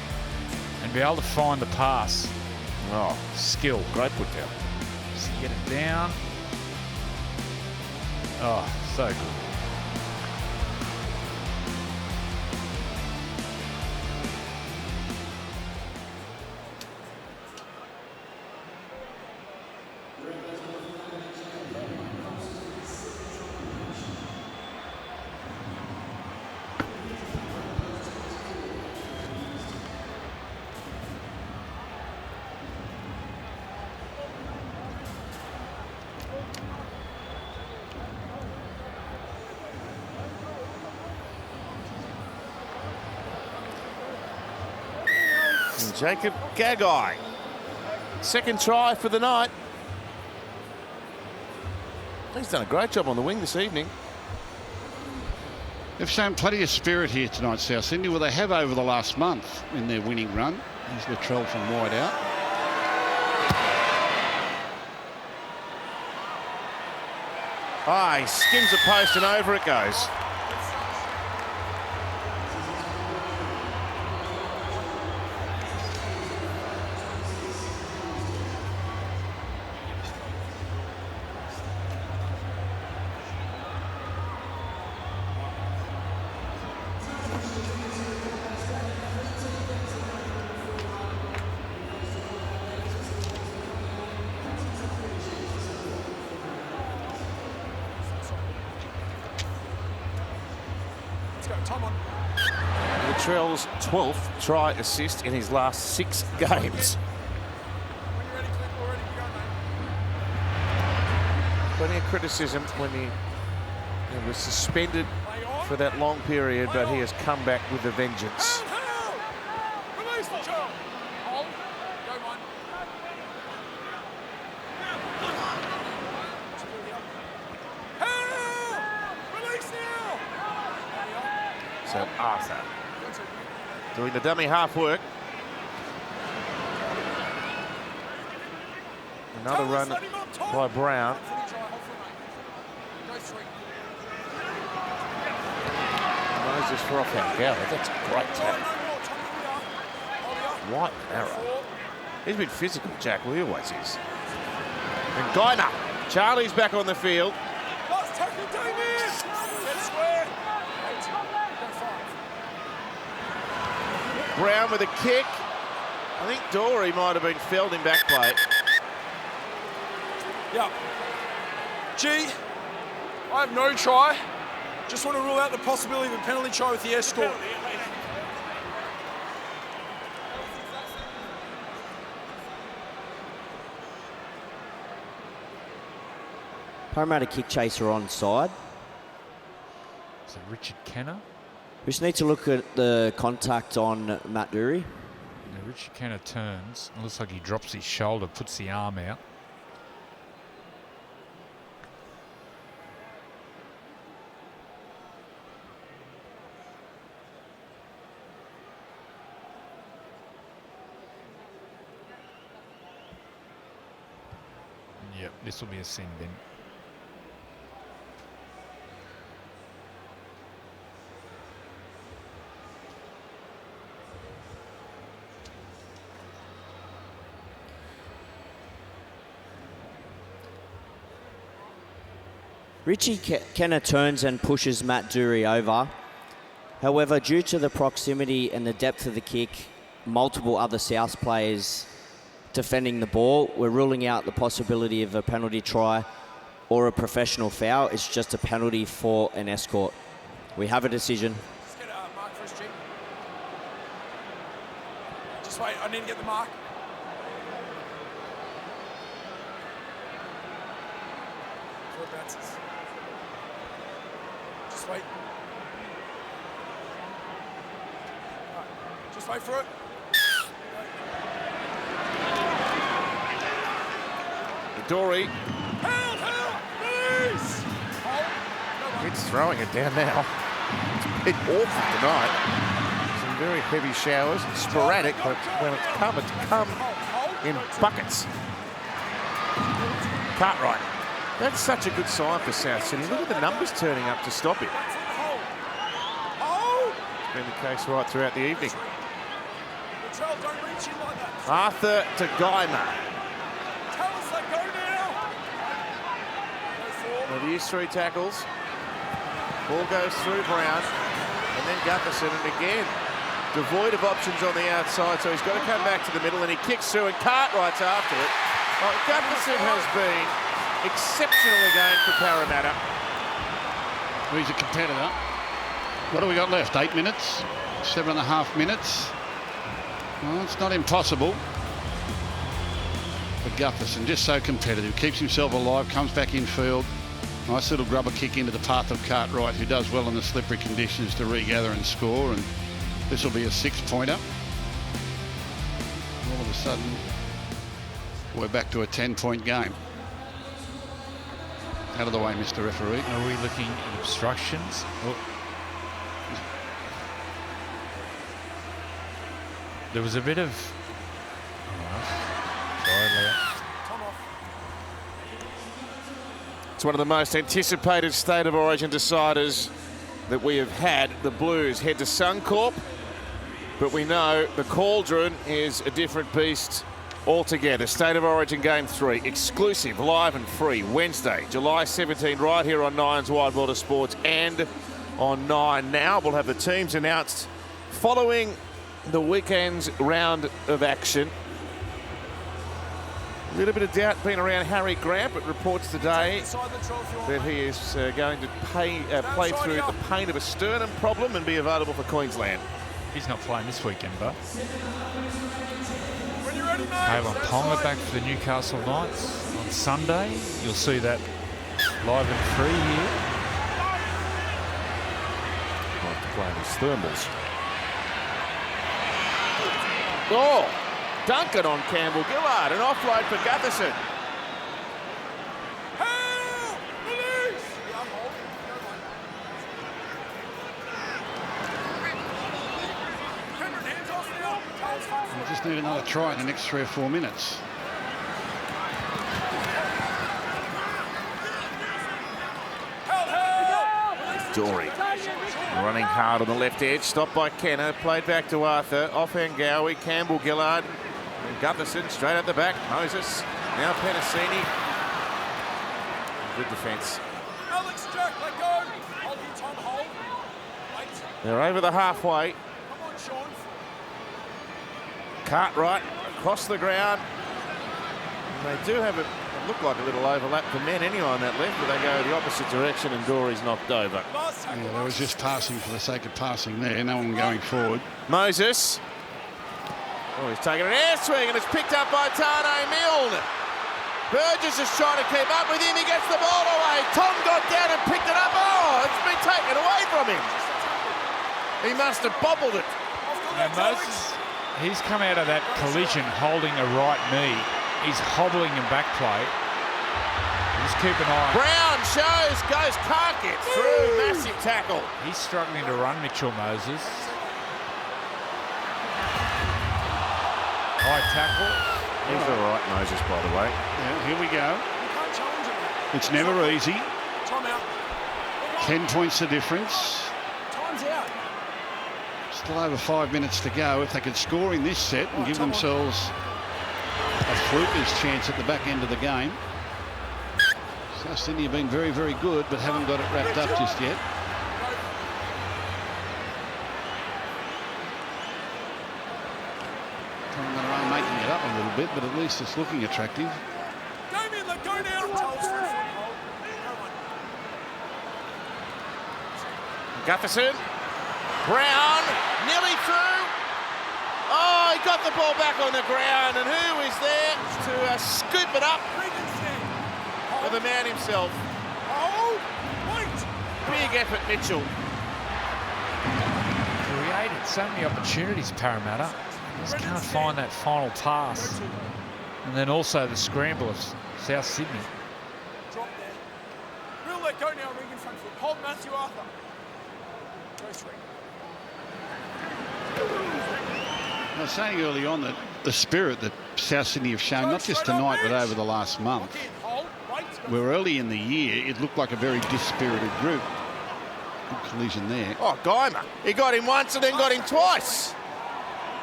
[SPEAKER 2] and be able to find the pass.
[SPEAKER 1] Oh,
[SPEAKER 2] Skill.
[SPEAKER 1] great put down.
[SPEAKER 2] Just get it down. Oh, so good.
[SPEAKER 1] Jacob Gagai. Second try for the night. He's done a great job on the wing this evening.
[SPEAKER 4] They've shown plenty of spirit here tonight, South Sydney. Well, they have over the last month in their winning run. Here's Latrell from wide out.
[SPEAKER 1] Ah, he skims the post and over it goes. Latrell's 12th try assist in his last 6 games. Plenty of criticism when he was suspended for that long period, but he has come back with a vengeance. So Arthur doing the dummy half work. Another run by Brown. Moses for offhand. That's a great tackle. White arrow. He's been physical, Jack. Well, he always is. And Guiner. Charlie's back on the field. Brown with a kick. I think Dory might have been felled in back play.
[SPEAKER 5] Yeah. G, I have no try. Just want to rule out the possibility of a penalty try with the escort.
[SPEAKER 6] Parramatta kick chaser on side.
[SPEAKER 2] Is it Richard Kenner?
[SPEAKER 6] We just need to look at the contact on Matt Dury.
[SPEAKER 2] Now Richard Kenner turns. It looks like he drops his shoulder, puts the arm out. Yep, this will be a sin bin.
[SPEAKER 6] Richie Kenner turns and pushes Matt Dury over. However, due to the proximity and the depth of the kick, multiple other South players defending the ball, we're ruling out the possibility of a penalty try or a professional foul. It's just a penalty for an escort. We have a decision.
[SPEAKER 5] Just get a mark for us, Jim. Just wait, I need to get the mark. Four bounces. Just wait. Right. Just wait for it.
[SPEAKER 1] Dory.
[SPEAKER 5] Help, please!
[SPEAKER 1] It's throwing it down now. It's been awful tonight. Some very heavy showers, sporadic, but when it's come in buckets. Cartwright That's such a good sign for South Sydney. Look at the numbers turning up to stop it. It's been the case right throughout the evening. Arthur to Guymer. Well, they use 3 tackles. Ball goes through Brown, and then Gutherson, and again, devoid of options on the outside, so he's got to come back to the middle, and he kicks through, and Cartwright's after it. Well, Gutherson has been exceptional again for Parramatta.
[SPEAKER 4] He's a competitor. What do we got left? 8 minutes? 7.5 minutes? Well, it's not impossible. But Gutherson, just so competitive, keeps himself alive, comes back in field. Nice little grubber kick into the path of Cartwright, who does well in the slippery conditions to regather and score. And this will be a 6-pointer. All of a sudden, we're back to a 10-point game. Out of the way, Mr. Referee.
[SPEAKER 2] Are we looking at obstructions? Oh. There was a bit of...
[SPEAKER 1] It's one of the most anticipated State of Origin deciders that we have had. The Blues head to Suncorp, but we know the Cauldron is a different beast altogether. State of Origin Game 3, exclusive, live and free, Wednesday, July 17, right here on Nine's Wide World of Sports and on Nine Now. We'll have the teams announced following the weekend's round of action. A little bit of doubt being around Harry Grant, but reports today that he is going to play through the pain of a sternum problem and be available for Queensland.
[SPEAKER 2] He's not playing this weekend, but Kalen Ponga back for the Newcastle Knights on Sunday. You'll see that live and free here.
[SPEAKER 1] Might have to play his thermals. Oh, Duncan on Campbell Gillard, an offload for Gutherson.
[SPEAKER 4] We just need another try in the next 3 or 4 minutes.
[SPEAKER 1] Dory running hard on the left edge, stopped by Kenner, played back to Arthur, off Hangowie, Campbell Gillard, and Gutherson straight at the back. Moses, now Penasini. Good defence.
[SPEAKER 5] Alex Jack, let go. Hold you, Tom, hold. Wait.
[SPEAKER 1] They're over the halfway.
[SPEAKER 5] Come on, Sean.
[SPEAKER 1] Cartwright across the ground. And they do have a look like a little overlap for men anyway on that left, but they go the opposite direction and Dory's knocked over.
[SPEAKER 4] Yeah, there was just passing for the sake of passing there, no one going forward.
[SPEAKER 1] Moses. Oh, he's taking an air swing and it's picked up by Tane Milne. Burgess is trying to keep up with him. He gets the ball away. Tom got down and picked it up. Oh, it's been taken away from him. He must have bobbled it.
[SPEAKER 2] Now Moses, he's come out of that collision holding a right knee. He's hobbling in back play. Just keep an eye.
[SPEAKER 1] Brown shows, goes Carkett through, massive tackle.
[SPEAKER 2] He's struggling to run, Mitchell Moses. High tackle.
[SPEAKER 1] He's all right, Moses, by the way.
[SPEAKER 4] Yeah, here we go. It's never easy. 10 points the difference.
[SPEAKER 5] Time's out.
[SPEAKER 4] Still over 5 minutes to go. If they could score in this set and give themselves a fruitless chance at the back end of the game. South Sydney have been very, very good, but haven't got it wrapped up just yet. They're making it up a little bit, but at least it's looking attractive.
[SPEAKER 5] Damien, let go now.
[SPEAKER 1] Gutherson. Brown, nearly through. Oh, he got the ball back on the ground, and who is there to scoop it up? For the man himself.
[SPEAKER 5] Oh, wait.
[SPEAKER 1] Big effort, Mitchell.
[SPEAKER 2] Created so many opportunities, Parramatta. Just can't find that final pass. And then also the scramble of South Sydney.
[SPEAKER 5] Drop there. We'll let go now, Regan front foot. Hold Matthew Arthur. Go straight.
[SPEAKER 4] I was saying early on that the spirit that South Sydney have shown, not just tonight, but over the last month.
[SPEAKER 5] Hold, wait.
[SPEAKER 4] where early in the year it looked like a very dispirited group. Good collision there.
[SPEAKER 1] Oh, Guymer. He got him once and then got him twice.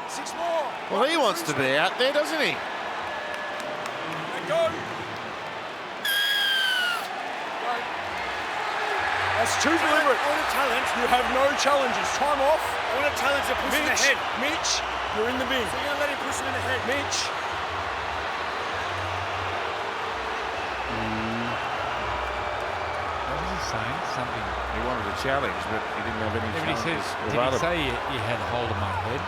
[SPEAKER 5] 6 more.
[SPEAKER 1] Well, he wants to be out there, doesn't he?
[SPEAKER 5] And go. That's too deliberate.
[SPEAKER 8] I want a challenge.
[SPEAKER 5] You have no challenges. Time off.
[SPEAKER 8] I want a challenge to push him in the head.
[SPEAKER 5] Mitch, you're in the bin.
[SPEAKER 8] So you're going to let him push him in the head.
[SPEAKER 5] Mitch.
[SPEAKER 2] What was he saying? Something.
[SPEAKER 1] He wanted a challenge, but he didn't have any
[SPEAKER 2] Yeah, but he
[SPEAKER 1] challenges
[SPEAKER 2] says, did he
[SPEAKER 1] available.
[SPEAKER 2] say you had hold of my head?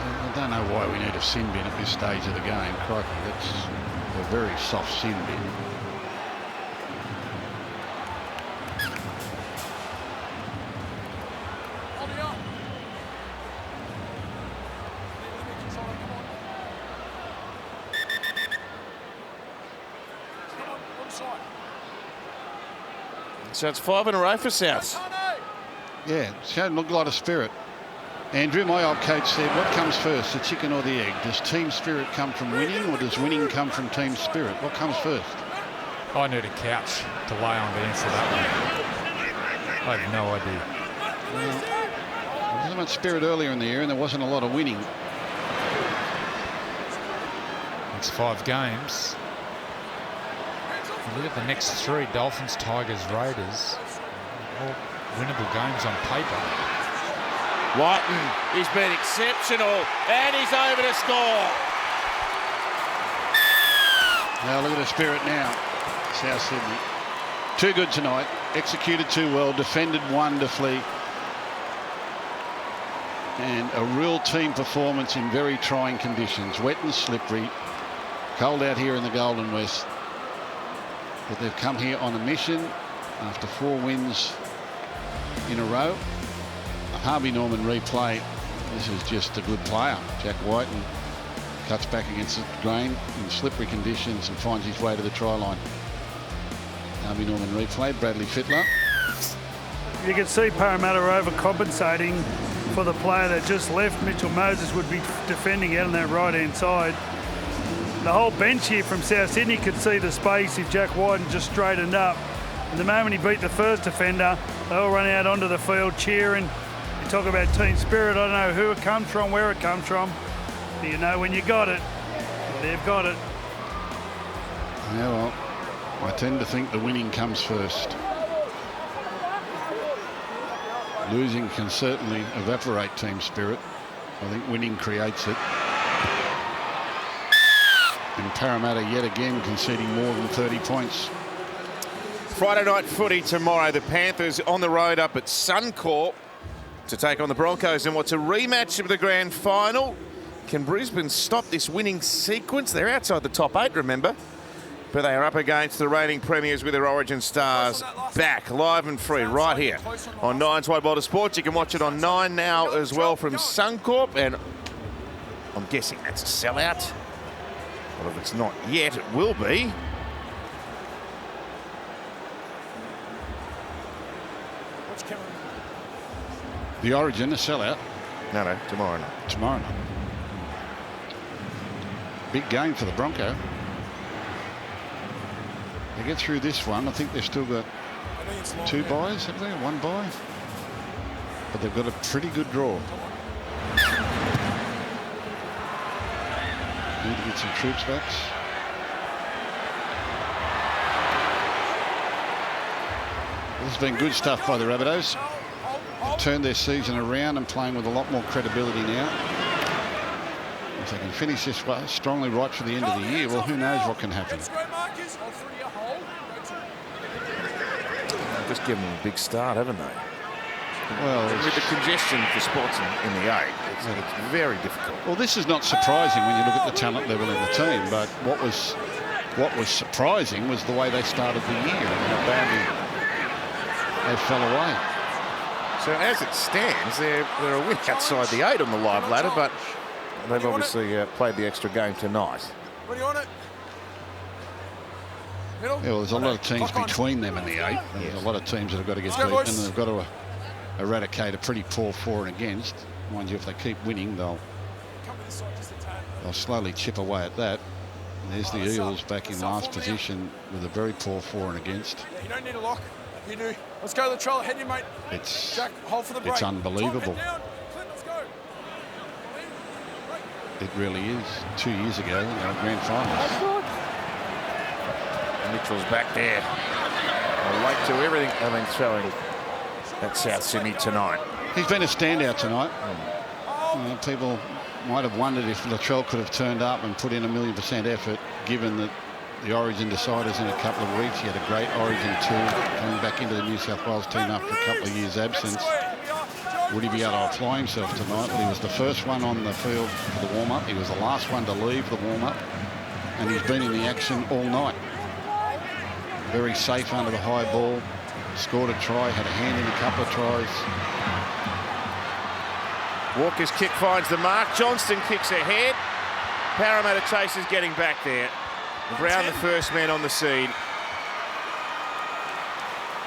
[SPEAKER 4] I don't know why we need a sin bin at this stage of the game. Crikey, that's a very soft sin bin.
[SPEAKER 5] On the up. Come on, onside.
[SPEAKER 1] So it's 5 in a row for South.
[SPEAKER 4] Yeah, showed look a lot of spirit. Andrew, my old coach said, what comes first, the chicken or the egg? Does team spirit come from winning, or does winning come from team spirit? What comes first?
[SPEAKER 2] I need a couch to lay on to answer that one. I have no idea.
[SPEAKER 4] There wasn't much spirit earlier in the year, and there wasn't a lot of winning.
[SPEAKER 2] It's 5 games. You look at the next 3, Dolphins, Tigers, Raiders. All winnable games on paper.
[SPEAKER 1] Whiten, he's been exceptional, and he's over to score.
[SPEAKER 4] Now look at the spirit now. South Sydney. Too good tonight. Executed too well. Defended wonderfully. And a real team performance in very trying conditions. Wet and slippery. Cold out here in the Golden West. But they've come here on a mission after 4 wins in a row. A Harvey Norman replay. This is just a good player. Jack Whiten cuts back against the grain in slippery conditions and finds his way to the try line. Harvey Norman replay. Bradley Fittler.
[SPEAKER 3] You can see Parramatta overcompensating for the player that just left. Mitchell Moses would be defending out on that right-hand side. The whole bench here from South Sydney could see the space if Jack Whiten just straightened up. And the moment he beat the first defender, they all run out onto the field cheering. You talk about team spirit, I don't know who it comes from, where it comes from. But you know when you got it, they've got it.
[SPEAKER 4] Yeah, well, I tend to think the winning comes first. Losing can certainly evaporate team spirit. I think winning creates it. And Parramatta yet again conceding more than 30 points.
[SPEAKER 1] Friday night footy tomorrow. The Panthers on the road up at Suncorp to take on the Broncos in what's a rematch of the grand final. Can Brisbane stop this winning sequence? They're outside the top 8, remember. But they are up against the reigning premiers with their Origin Stars back live and free right here on 9's Wide World of Sports. You can watch it on 9 now as well from Suncorp, and I'm guessing that's a sellout. Well, if it's not yet, it will be.
[SPEAKER 4] The Origin, a sellout.
[SPEAKER 1] No, tomorrow night.
[SPEAKER 4] Tomorrow night. Big game for the Bronco. They get through this one. I think they've still got 2 buys, have they? 1 buy. But they've got a pretty good draw. Need to get some troops back. This has been good stuff by the Rabbitohs. They've turned their season around and playing with a lot more credibility now. If they can finish this strongly right for the end of the year, well, who knows what can happen.
[SPEAKER 1] Just given them a big start, haven't they?
[SPEAKER 4] Well,
[SPEAKER 1] with the congestion for sports in the 8, it's very difficult.
[SPEAKER 4] Well, this is not surprising when you look at the talent level in the team, but what was surprising was the way they started the year and how badly they fell away.
[SPEAKER 1] So as it stands, they're a win outside the 8 on the live ladder, but they've obviously played the extra game tonight.
[SPEAKER 5] Ready on it? Middle.
[SPEAKER 4] Yeah, well, there's a lot of teams between them and the 8. There's a lot of teams that have got to get beat, and they've got to eradicate a pretty poor for and against. Mind you, if they keep winning, they'll slowly chip away at that. There's the Eels back in last position with a very poor for and against.
[SPEAKER 5] Yeah, you don't need a lock. You do. Let's go, Latrell. Head you, mate.
[SPEAKER 4] It's
[SPEAKER 5] Jack, hold for the break.
[SPEAKER 4] It's unbelievable.
[SPEAKER 5] Tom, head down. Clint, let's go.
[SPEAKER 4] It really is. 2 years ago, grand finals.
[SPEAKER 1] Mitchell's back there. Late to everything I've been throwing at South Sydney tonight.
[SPEAKER 4] He's been a standout tonight. People might have wondered if Latrell could have turned up and put in 1,000,000% effort, given that the Origin deciders in a couple of weeks. He had a great Origin tour, coming back into the New South Wales team after a couple of years' absence. Would he be able to apply himself tonight? Well, he was the first one on the field for the warm-up. He was the last one to leave the warm-up. And he's been in the action all night. Very safe under the high ball. Scored a try, had a hand in a couple of tries.
[SPEAKER 1] Walker's kick finds the mark. Johnston kicks ahead. Parramatta Chasers getting back there. Brown the first man on the scene.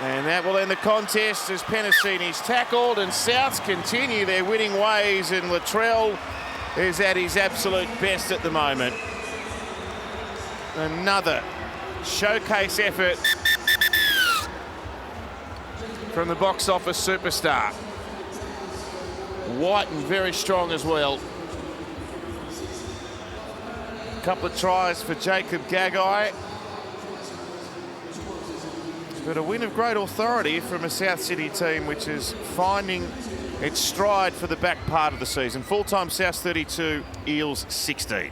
[SPEAKER 1] And that will end the contest as Penasini's tackled, and Souths continue their winning ways, and Latrell is at his absolute best at the moment. Another showcase effort from the box office superstar. White and very strong as well. A couple of tries for Jacob Gagai. But a win of great authority from a South Sydney team which is finding its stride for the back part of the season. Full-time South 32, Eels 16.